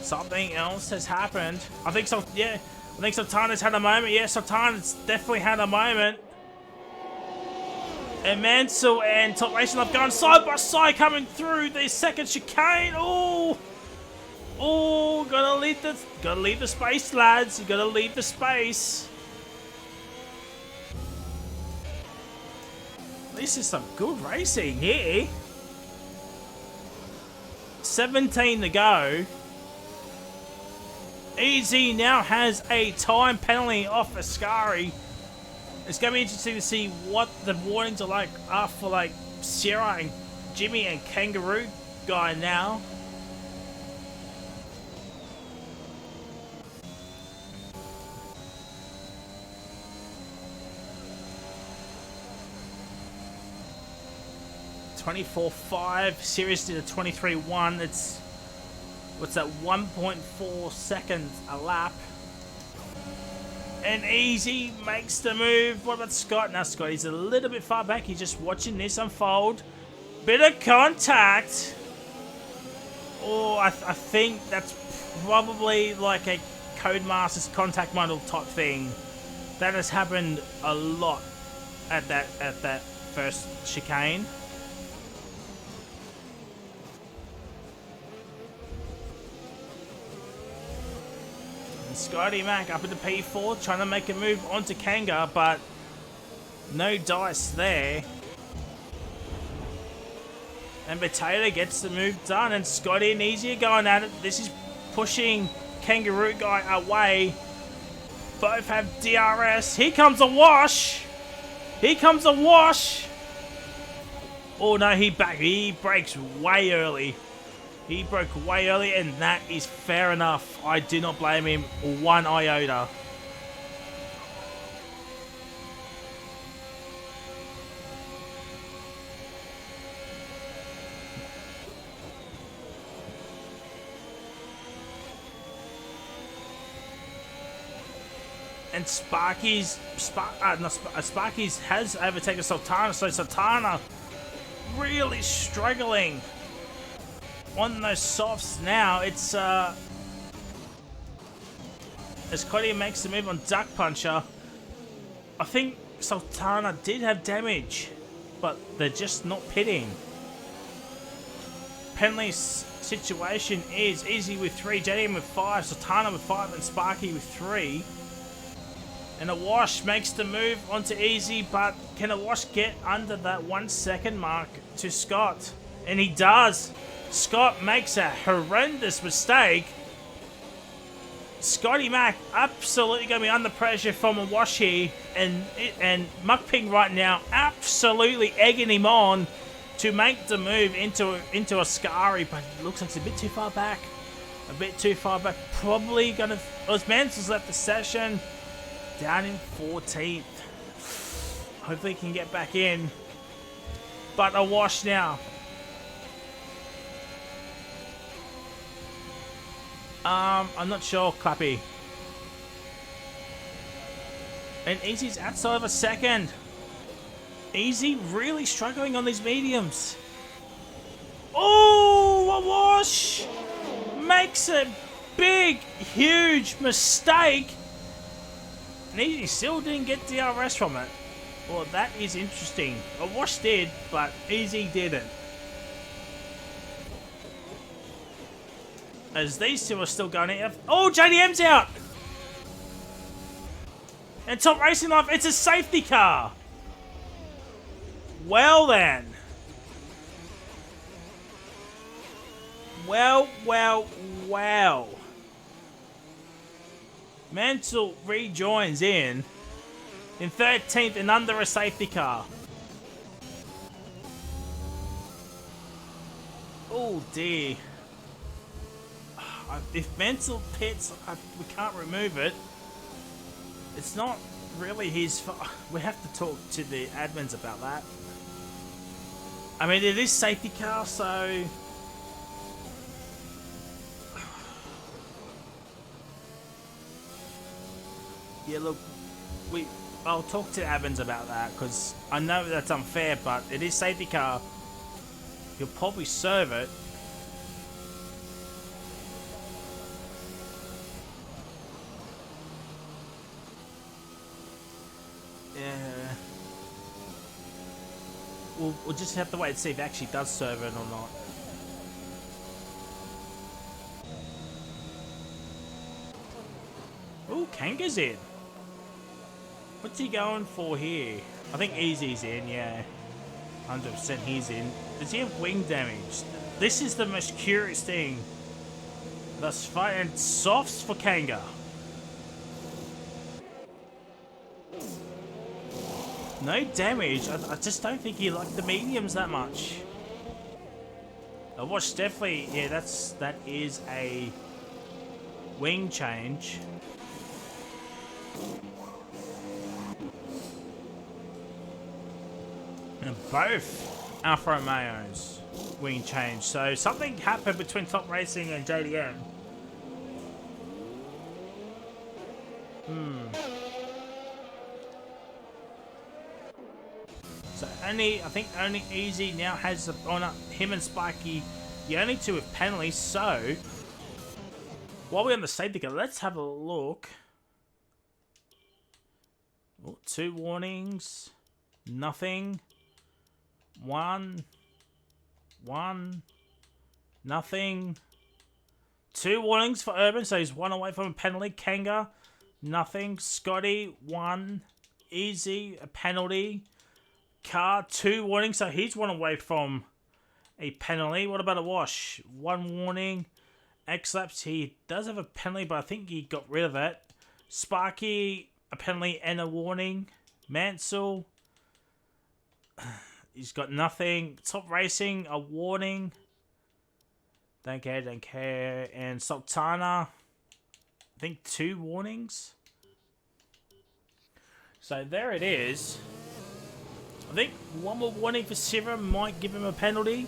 Something else has happened. I think so. Yeah, I think Sultana's had a moment. Yeah, Sultana's definitely had a moment. And Mansell and Top Racing have gone side by side coming through the second chicane. Oh, oh, gotta leave the space, lads. You gotta leave the space. This is some good racing here. 17 to go. Easy now has a time penalty off Ascari. It's going to be interesting to see what the warnings are like for like Sierra and Jimmy and Kangaroo guy now. $24.5, Sirius did a 23.1. It's, what's that, 1.4 seconds a lap. And Easy makes the move. What about Scott? Now Scott, he's a little bit far back. He's just watching this unfold. Bit of contact. Oh, I think that's probably like a Codemasters contact model type thing. That has happened a lot at that first chicane. Scotty Mac up into P4, trying to make a move onto Kanga, but no dice there. And Potato gets the move done, and Scotty and Easy are going at it. This is pushing Kangaroo Guy away. Both have DRS. Here comes a wash. Here comes a wash. Oh no, he breaks way early. He broke way early, and that is fair enough. I do not blame him one iota. And Sparky's has overtaken Sultana, so Sultana really struggling on those softs now. It's as Cody makes the move on Duck Puncher. I think Sultana did have damage, but they're just not pitting. Penley's situation is Easy with 3, JDM with 5, Sultana with 5, and Sparky with 3. And a wash makes the move onto Easy, but can a wash get under that 1 second mark to Scott? And he does. Scott makes a horrendous mistake. Scotty Mac absolutely going to be under pressure from a wash here. And Muckping right now absolutely egging him on to make the move into Ascari. But it looks like it's a bit too far back. A bit too far back. Probably going to... Mansell's left the session. Down in 14th. Hopefully he can get back in. But a wash now. I'm not sure, Clappy. And Easy's outside of a second. Easy really struggling on these mediums. Oh, a wash! Makes a big, huge mistake. And Easy still didn't get DRS from it. Well, that is interesting. A wash did, but Easy didn't. As these two are still going in. Oh, JDM's out! And Top Racing Life, it's a safety car! Well then. Well. Mansell rejoins in 13th and under a safety car. Oh dear. If Mansell pits, we can't remove it. It's not really his fault. We have to talk to the admins about that. I mean, it is safety car, so... Yeah, look, I'll talk to Evans about that because I know that's unfair, but it is safety car. He'll probably serve it. Yeah. We'll just have to wait and see if it actually does serve it or not. Ooh, Kanga's in. What's he going for here? I think Easy's in, yeah. 100% he's in. Does he have wing damage? This is the most curious thing. Thus far, and softs for Kanga. No damage. I just don't think he liked the mediums that much. I watched definitely. Yeah, that is a wing change. And both Alfa Romeos wing change. So something happened between Top Racing and JDM. So I think only Easy now has him and Spiky, the only two with penalties. So while we're on the safety car, let's have a look. Oh, 2 warnings, nothing. One, nothing. 2 warnings for Urban, so he's 1 away from a penalty. Kanga, nothing. Scotty, 1. Easy, a penalty. Car, 2 warnings, so he's 1 away from a penalty. What about a wash? 1 warning. X-Laps, he does have a penalty, but I think he got rid of it. Sparky, a penalty and a warning. Mansell, he's got nothing. Top Racing, a warning. Don't care. And Sultana, I think 2 warnings. So there it is. I think 1 more warning for Sierra might give him a penalty.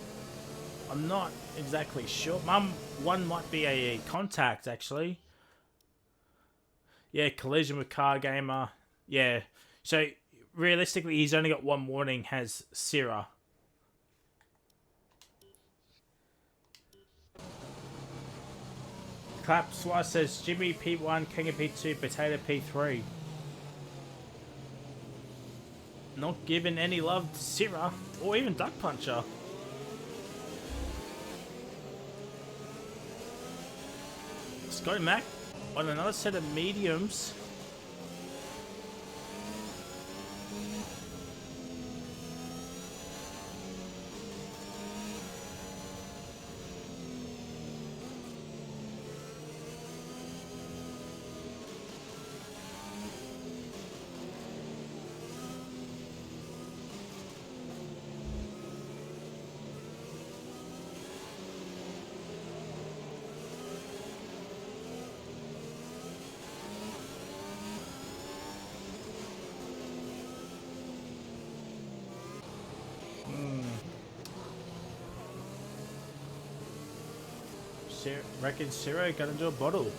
I'm not exactly sure. 1 might be a contact, actually. Yeah, collision with Car Gamer. Yeah. So realistically, he's only got 1 warning, has Sierra. Clap Slice says Jimmy P1, Kanga P2, Potato P3. Not giving any love to Sierra or even Duck Puncher. Scotty Mac on another set of mediums. Reckon Zero got into a bottle.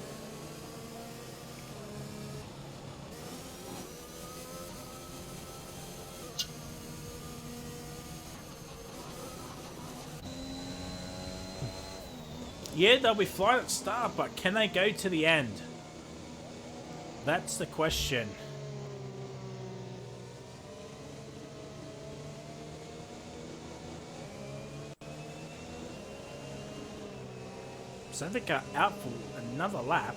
Yeah, they'll be flying at start, but can they go to the end? That's the question. So they got out for another lap.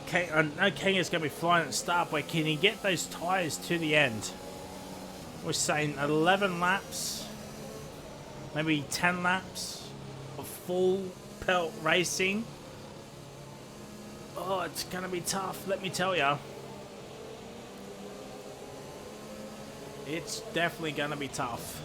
Okay, I know Kanga's going to be flying at the start, but can he get those tyres to the end? We're saying 11 laps, maybe 10 laps of full pelt racing. Oh, it's going to be tough, let me tell you. It's definitely going to be tough.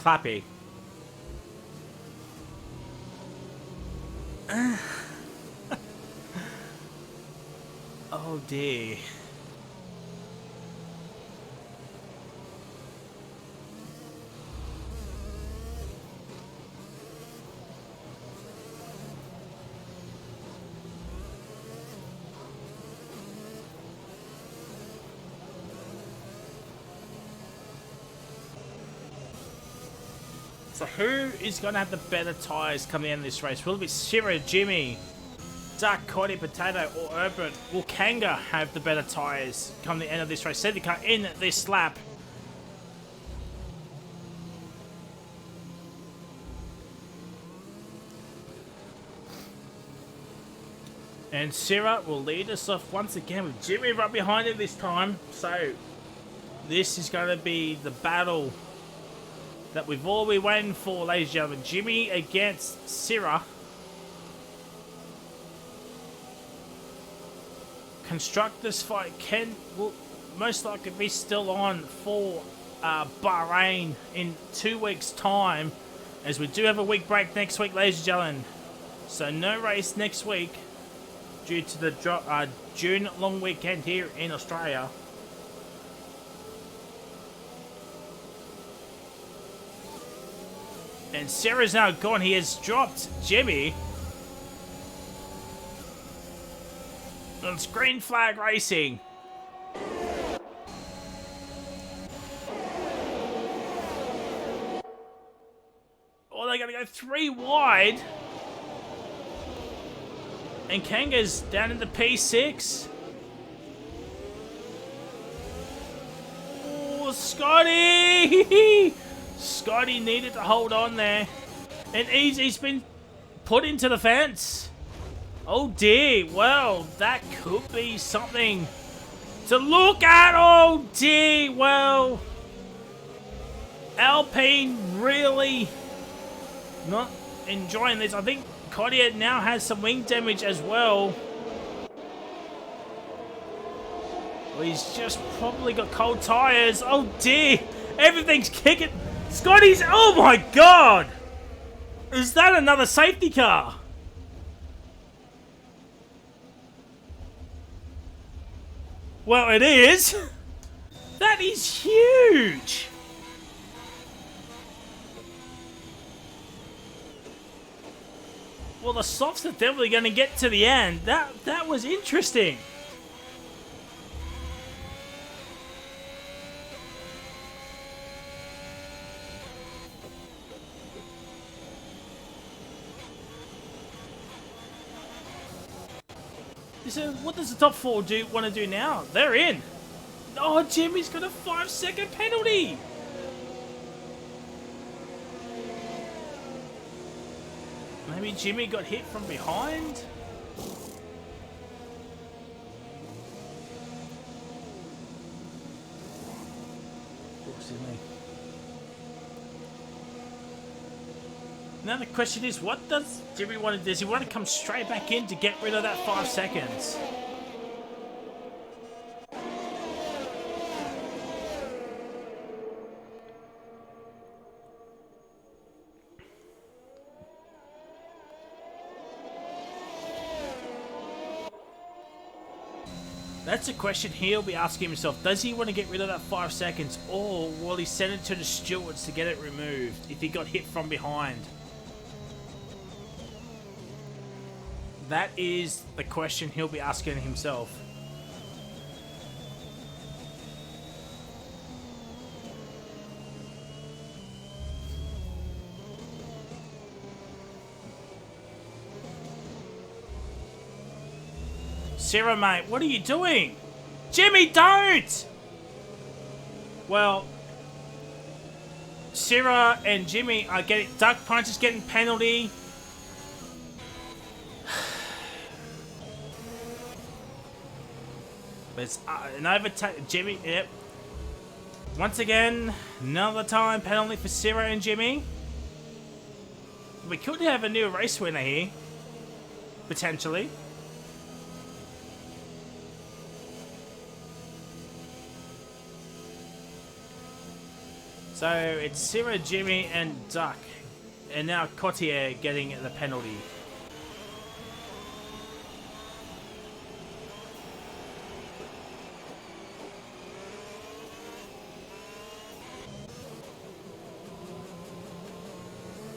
clappy. Oh dear. So who is going to have the better tyres coming in this race? Will it be Sierra, Jimmy, Duck, Coddy, Potato, or Herbert? Will Kanga have the better tyres come the end of this race? Safety car in this lap. And Sierra will lead us off once again with Jimmy right behind him this time. So this is going to be the battle that we've all been waiting for, ladies and gentlemen. Jimmy against Sierra. Constructors fight will most likely be still on for Bahrain in 2 weeks' time, as we do have a week break next week, ladies and gentlemen. So no race next week due to the June long weekend here in Australia. And Sarah's now gone. He has dropped Jimmy. On Green Flag Racing. Oh, they're going to go 3 wide. And Kanga's down in the P6. Oh, Scotty! Scotty needed to hold on there. And Easy's been put into the fence. Oh dear. Well, that could be something to look at. Oh dear. Well, Alpine really not enjoying this. I think Coddy now has some wing damage as well. Well, he's just probably got cold tires. Oh dear. Everything's kicking. Scotty's, oh my god! Is that another safety car? Well, it is. That is huge. Well, the softs are definitely going to get to the end. That was interesting. So what does the top 4 want to do now? They're in. Oh, Jimmy's got a 5-second penalty. Maybe Jimmy got hit from behind. Now the question is, what does Jimmy want to do? Does he want to come straight back in to get rid of that 5 seconds? That's a question he'll be asking himself. Does he want to get rid of that 5 seconds, or will he send it to the stewards to get it removed if he got hit from behind? That is the question he'll be asking himself. Sarah, mate, what are you doing? Jimmy, don't! Well, Sarah and Jimmy are getting... Duck Punch is getting penalty. It's an overtake. Jimmy, yep. Once again, another time penalty for Sarah and Jimmy. We could have a new race winner here. Potentially. So it's Sarah, Jimmy, and Duck. And now Cotier getting the penalty.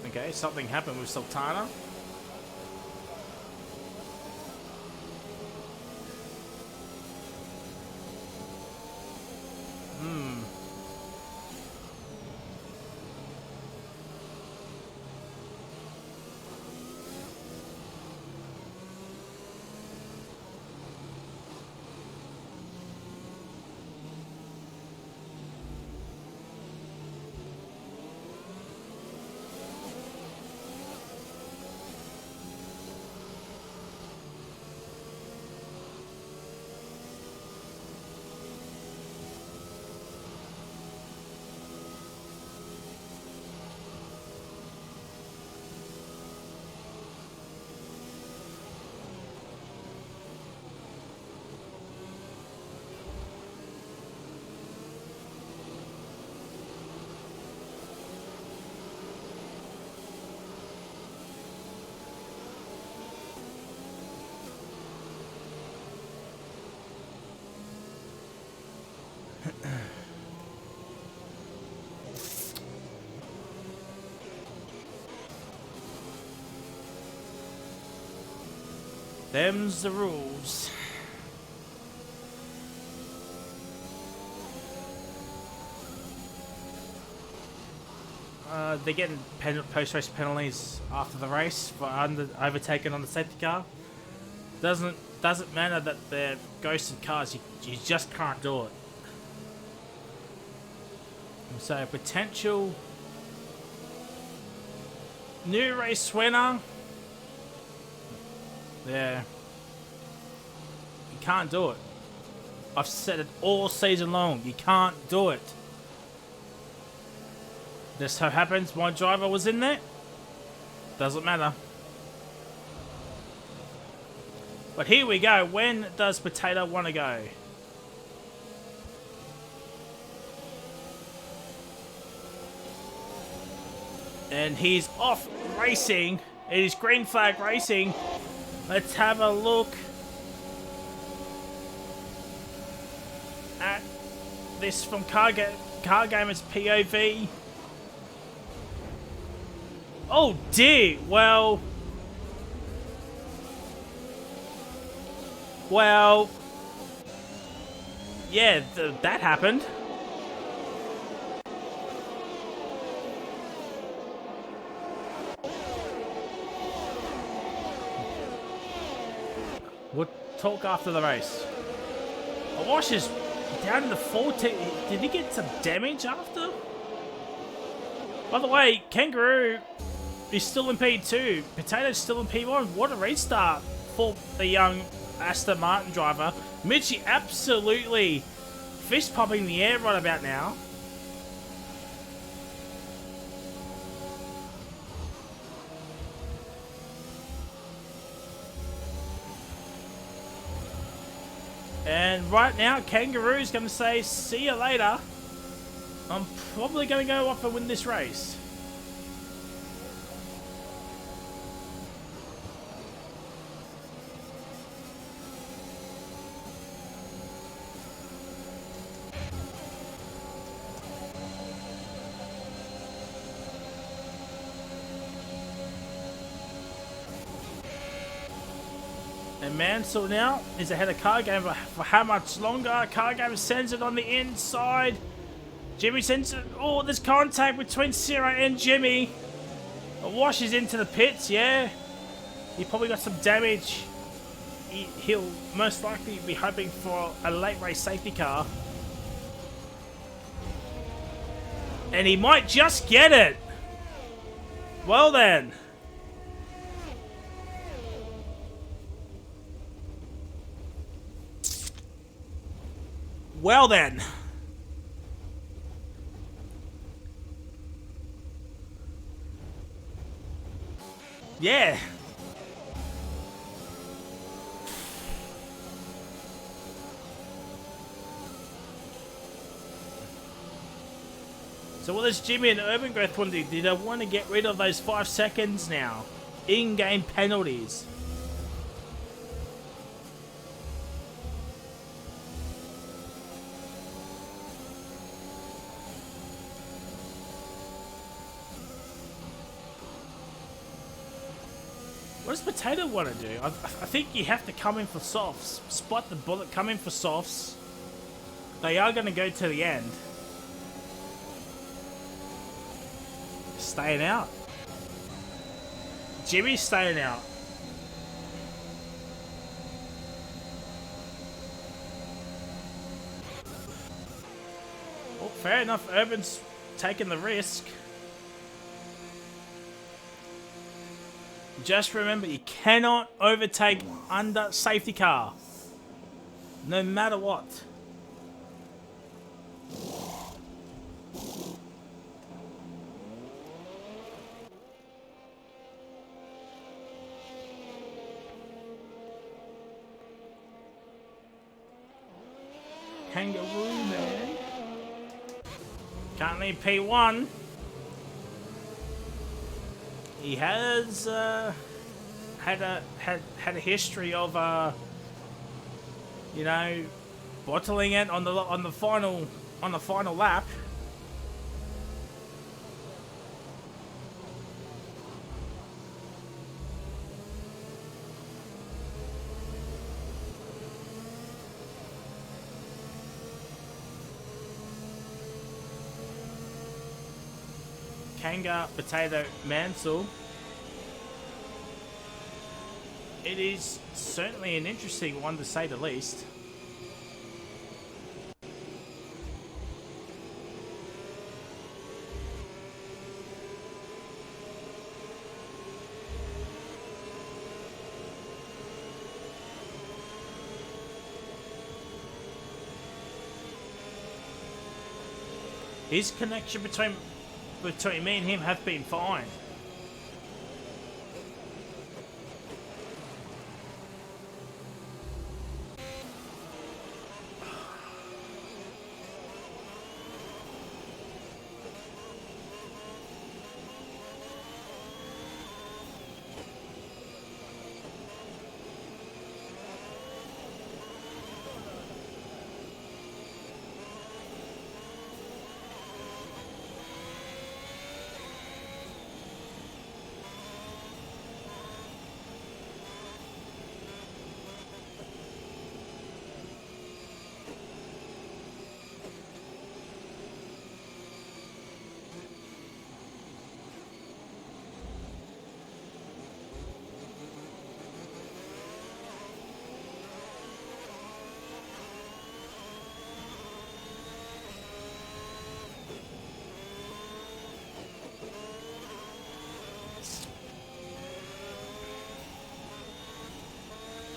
Okay, something happened with Sultana. Them's the rules. They're getting post-race penalties after the race for overtaking on the safety car. Doesn't matter that they're ghosted cars. You just can't do it. So potential new race winner. Yeah. You can't do it. I've said it all season long. You can't do it. Just so happens my driver was in there. Doesn't matter. But here we go. When does Potato want to go? And he's off racing. It is green flag racing. Let's have a look at this from Car Gamer's POV. Oh dear, well, yeah, that happened. We'll talk after the race. Awash is down to 14. Did he get some damage after? By the way, Kangaroo is still in P2. Potato's still in P1. What a restart for the young Aston Martin driver. Mitchie absolutely fist popping the air right about now. And right now, Kangaroo's going to say, see you later. I'm probably going to go off and win this race. And Mansell now is ahead of Car Game for how much longer? Car Game sends it on the inside. Jimmy sends it. Oh, there's contact between Sarah and Jimmy. Wash is into the pits, yeah. He probably got some damage. He'll most likely be hoping for a late race safety car. And he might just get it. Well then. Well then. Yeah. So what does Jimmy and Urban Growth want to do? Do they want to get rid of those 5 seconds now? In-game penalties. What does Potato want to do? I think you have to come in for softs. Spot the bullet, come in for softs. They are going to go to the end. Staying out. Jimmy's staying out. Well, fair enough. Urban's taking the risk. Just remember, you cannot overtake under safety car. No matter what. Kangaroo man. Can't leave P1. He has had a history of you know, bottling it on the final lap. Kanga, Potato, Mansell. It is certainly an interesting one to say the least. His connection between me and him have been fine.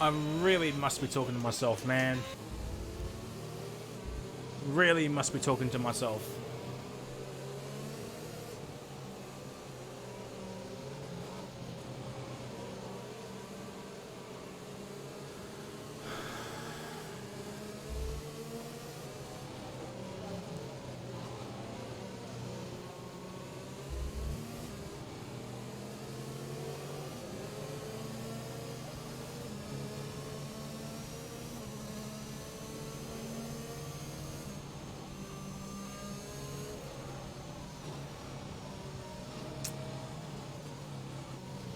I really must be talking to myself, man. Really must be talking to myself.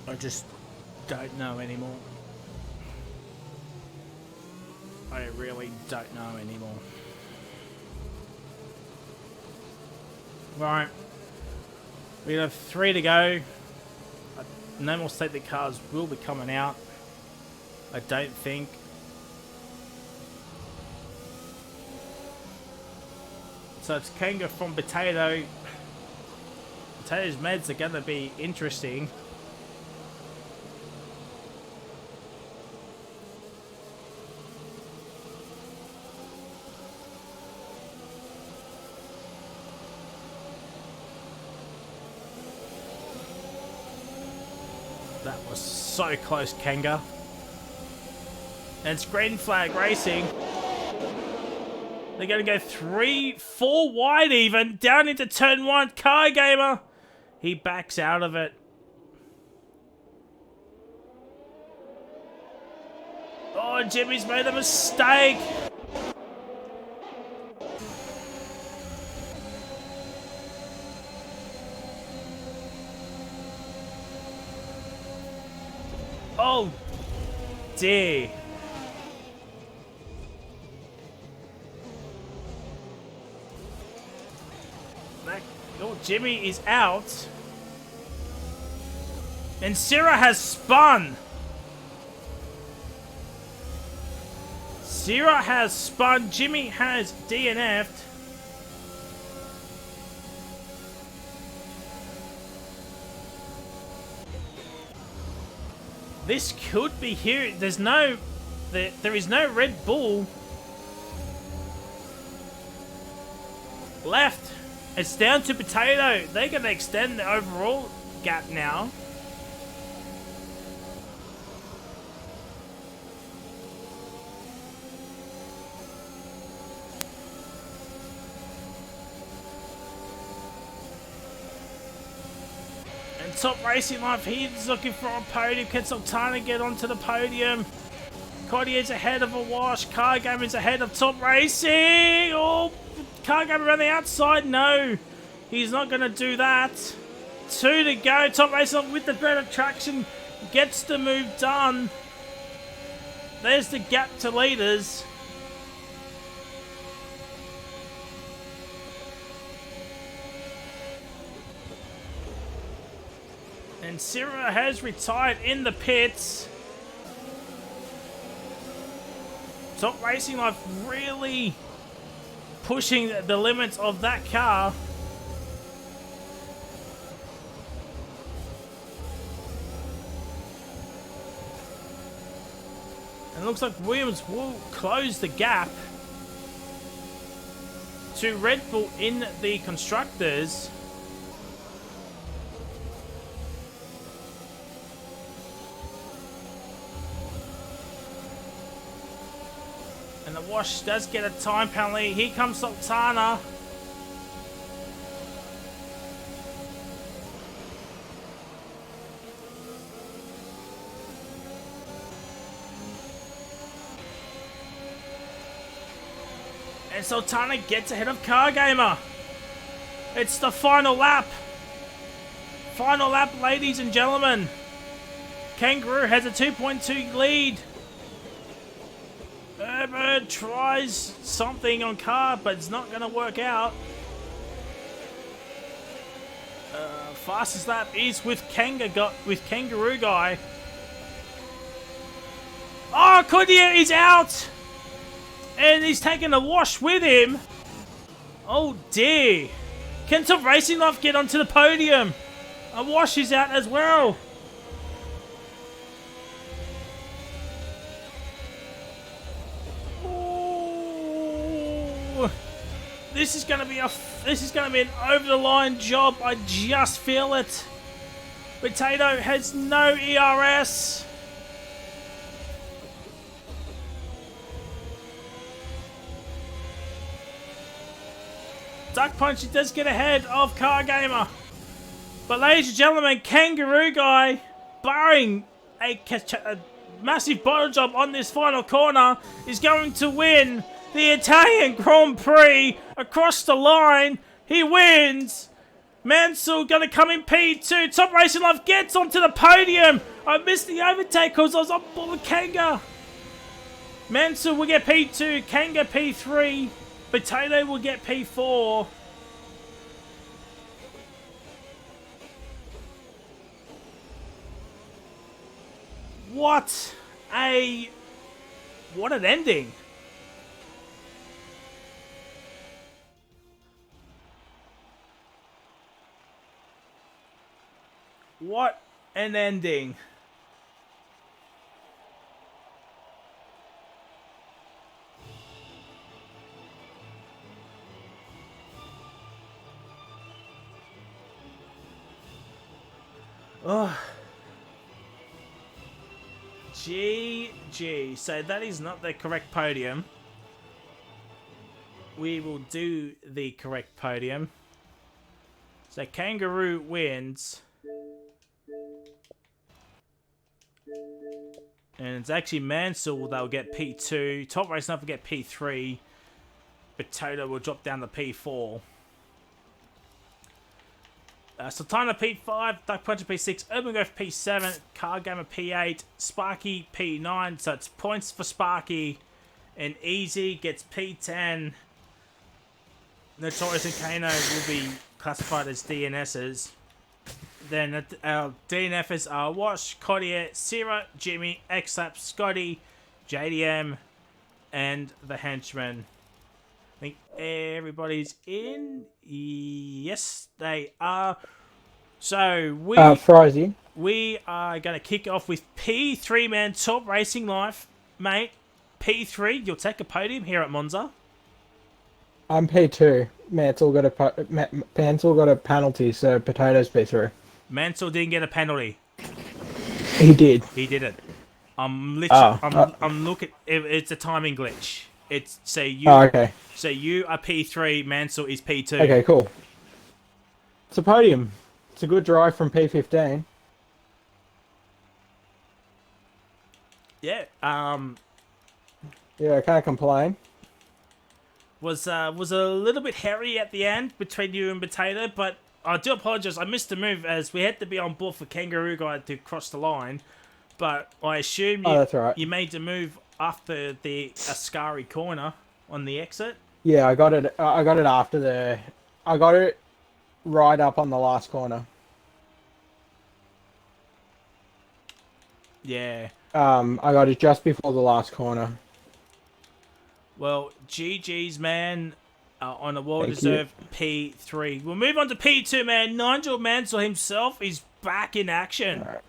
I just don't know anymore. I really don't know anymore. Right. We have 3 to go. No more safety cars will be coming out. I don't think. So it's Kanga from Potato. Potato's meds are going to be interesting. That was so close, Kanga. And it's green flag racing. They're going to go 3, 4 wide even. Down into turn 1. Car Gamer. He backs out of it. Oh, Jimmy's made a mistake. Oh, dear. Oh, Jimmy is out. And Sierra has spun. Sierra has spun. Jimmy has DNF'd. This could be here. There is no Red Bull left. It's down to Potato. They're going to extend the overall gap now. And Top Racing Life, he's looking for a podium. Can Sultana get onto the podium? Cordier's ahead of a wash. Car Game is ahead of Top Racing. Oh, Car Game around the outside. No, he's not going to do that. 2 to go. Top Racing with the better traction gets the move done. There's the gap to leaders. And Sierra has retired in the pits. Top Racing Life really pushing the limits of that car. And it looks like Williams will close the gap to Red Bull in the Constructors. And the wash does get a time penalty. Here comes Sultana. And Sultana gets ahead of Car Gamer. It's the final lap. Final lap, ladies and gentlemen. Kangaroo has a 2.2 lead. Herbert tries something on car, but it's not going to work out. Fastest lap is with Kangaroo Guy. Oh, Cordier is out! And he's taking a wash with him. Oh dear. Can Top Racing Life get onto the podium? A wash is out as well. This is going to be an over the line job. I just feel it. Potato has no ERS. Duck Punch does get ahead of Car Gamer. But ladies and gentlemen, Kangaroo Guy, barring a massive bottle job on this final corner, is going to win the Italian Grand Prix across the line. He wins. Mansell going to come in P2. Top Racing Life gets onto the podium. I missed the overtake because I was on board with Kanga. Mansell will get P2. Kanga P3. Potato will get P4. What an ending. What an ending. Oh. GG. So that is not the correct podium. we will do the correct podium. So Kangaroo wins. And it's actually Mansell that'll get P2. Top Race Knife will get P3. Potato will drop down to P4. Sultana P5, Duck Puncher P6, Urban Growth P7, Car Gamer P8, Sparky P9. So it's points for Sparky. And Easy gets P10. Notorious and Kano will be classified as DNSs. Then our DNFs are Wash, Cottier, Sierra, Jimmy, Xlap, Scotty, JDM, and the Henchman. I think everybody's in. Yes, they are. So Frizy. we are going to kick off with P3, man. Top Racing Life, mate. P3, you'll take a podium here at Monza. I'm P2. Mansell got a penalty, so Potato's P3. Mansell didn't get a penalty. He did. He did it. I'm literally. Oh, I'm looking. It's a timing glitch. It's so you. Oh, okay. So you are P3. Mansell is P2. Okay, cool. It's a podium. It's a good drive from P15. Yeah. Yeah, I can't complain. Was a little bit hairy at the end between you and Potato, but I do apologise. I missed the move as we had to be on board for Kangaroo Guy to cross the line. But I assume that's right. You made the move after the Ascari corner on the exit. Yeah, I got it. I got it after the. I got it right up on the last corner. Yeah. I got it just before the last corner. Well, GG's, man, on a well-deserved P3. We'll move on to P2, man. Nigel Mansell himself is back in action. All right.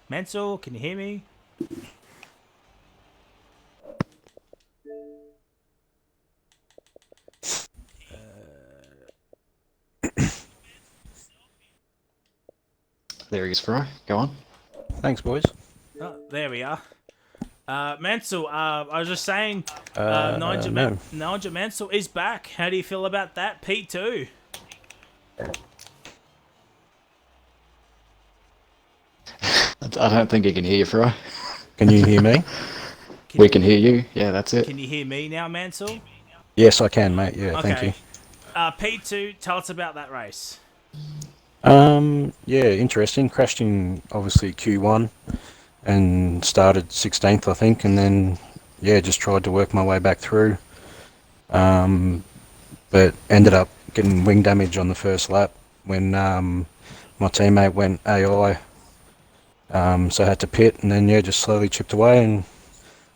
Mansell, can you hear me? There he is, Fry. Go on. Thanks, boys. Oh, there we are. Mansell, I was just saying, no. Nigel Mansell is back. How do you feel about that? P2. I don't think he can hear you, Fry. Can you hear me? We can hear you. Yeah, that's it. Can you hear me now, Mansell? Yes, I can, mate. Yeah, thank you. P2, tell us about that race. Yeah, interesting. Crashed in, obviously, Q1 and started 16th, I think, and then, yeah, just tried to work my way back through. But ended up getting wing damage on the first lap when my teammate went AI. So I had to pit, and then, yeah, just slowly chipped away, and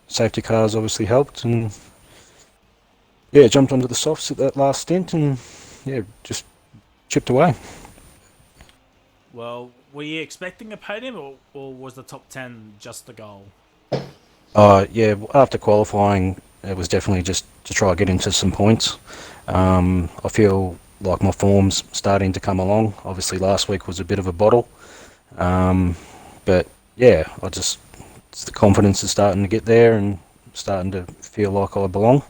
safety cars obviously helped, and, yeah, jumped onto the softs at that last stint, and, yeah, just chipped away. Well, were you expecting a podium, or was the top 10 just the goal? Yeah, after qualifying, it was definitely just to try to get into some points. I feel like my form's starting to come along. Obviously, last week was a bit of a bottle. But, yeah, the confidence is starting to get there and starting to feel like I belong.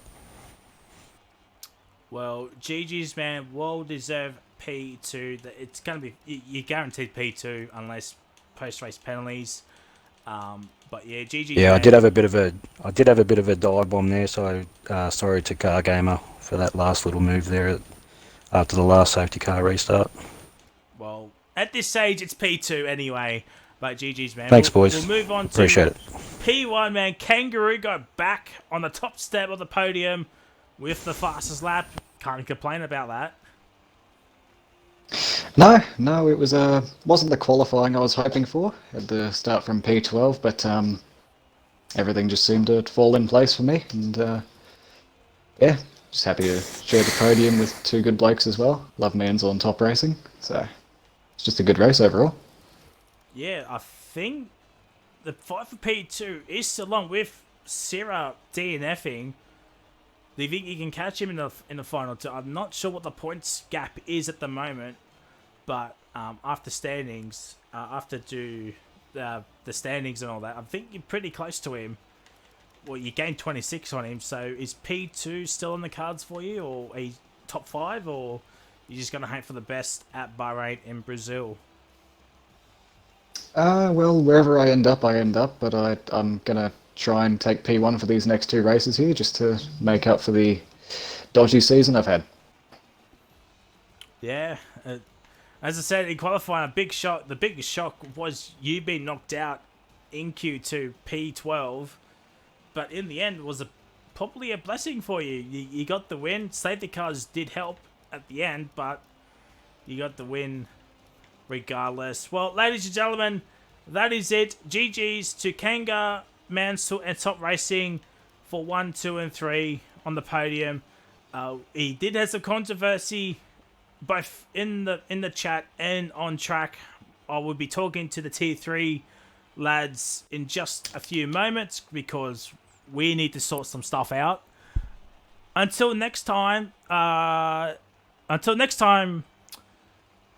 Well, GG's, man, well-deserved P2. It's going to be... You're guaranteed P2 unless post-race penalties. But, yeah, GG's, Yeah, man. I did have a bit of a dive bomb there, so sorry to Car Gamer for that last little move there after the last safety car restart. Well, at this stage, it's P2 anyway. But GG's, man. Thanks, boys. We'll move on to Appreciate it. P1, man. Kangaroo go back on the top step of the podium with the fastest lap. Can't complain about that. No, it wasn't the qualifying I was hoping for at the start from P12, but everything just seemed to fall in place for me, and yeah, just happy to share the podium with two good blokes as well. Love Mansell on top racing, so it's just a good race overall. Yeah, I think the fight for P2 is still on with Sierra DNFing. Do you think you can catch him in the final two? I'm not sure what the points gap is at the moment, but after standings, the standings and all that, I think you're pretty close to him. well, you gained 26 on him. So is P2 still on the cards for you, or a top 5, or you're just gonna hope for the best at Bahrain in Brazil? Well, wherever I end up, but I'm gonna try and take P1 for these next 2 races here, just to make up for the dodgy season I've had. Yeah. As I said in qualifying, a big shock. The biggest shock was you being knocked out in Q2 P12, but in the end it was probably a blessing for you. You got the win. Safety cars did help at the end, but you got the win regardless. Well, ladies and gentlemen, that is it. GG's to Kanga, Mansell, and Top Racing for 1, 2, and 3 on the podium. He did have some controversy both in the chat and on track. I will be talking to the Tier 3 lads in just a few moments because we need to sort some stuff out. Until next time, we're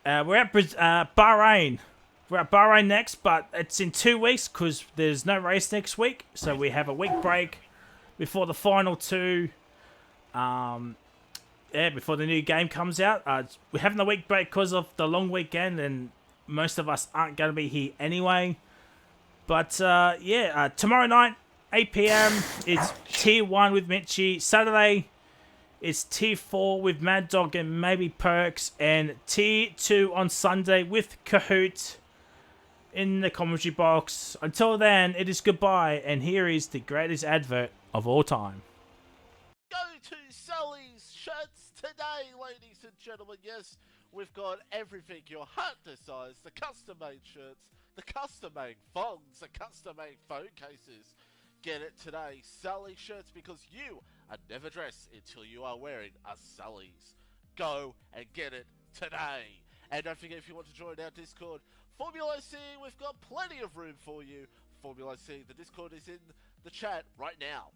at Bahrain. We're at Bahrain next, but it's in 2 weeks because there's no race next week. So we have a week break before the final 2. Before the new game comes out. We're having a week break because of the long weekend, and most of us aren't going to be here anyway. But tomorrow night, 8 p.m. it's Tier 1 with Mitchie. Saturday, it's Tier 4 with Mad Dog and maybe Perks. And Tier 2 on Sunday with Kahoot in the commentary box. Until then, it is goodbye. And here is the greatest advert of all time. Go to Sully's Shirts today, ladies and gentlemen. Yes, we've got everything your heart desires. The custom-made shirts, the custom-made thongs, the custom-made phone cases. Get it today. Sully Shirts, because you are never dressed until you are wearing a Sully's. Go and get it today. And don't forget, if you want to join our Discord, FormulaOCE, we've got plenty of room for you. FormulaOCE, the Discord is in the chat right now.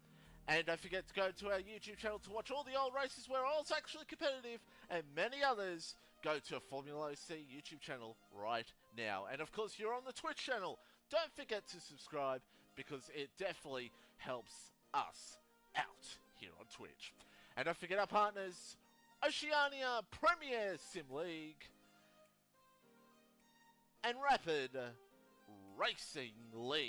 And don't forget to go to our YouTube channel to watch all the old races where I was actually competitive, and many others. Go to a FormulaOCE YouTube channel right now. And of course, you're on the Twitch channel. Don't forget to subscribe, because it definitely helps us out here on Twitch. And don't forget our partners, Oceania Premier Sim League and Rapid Racing League.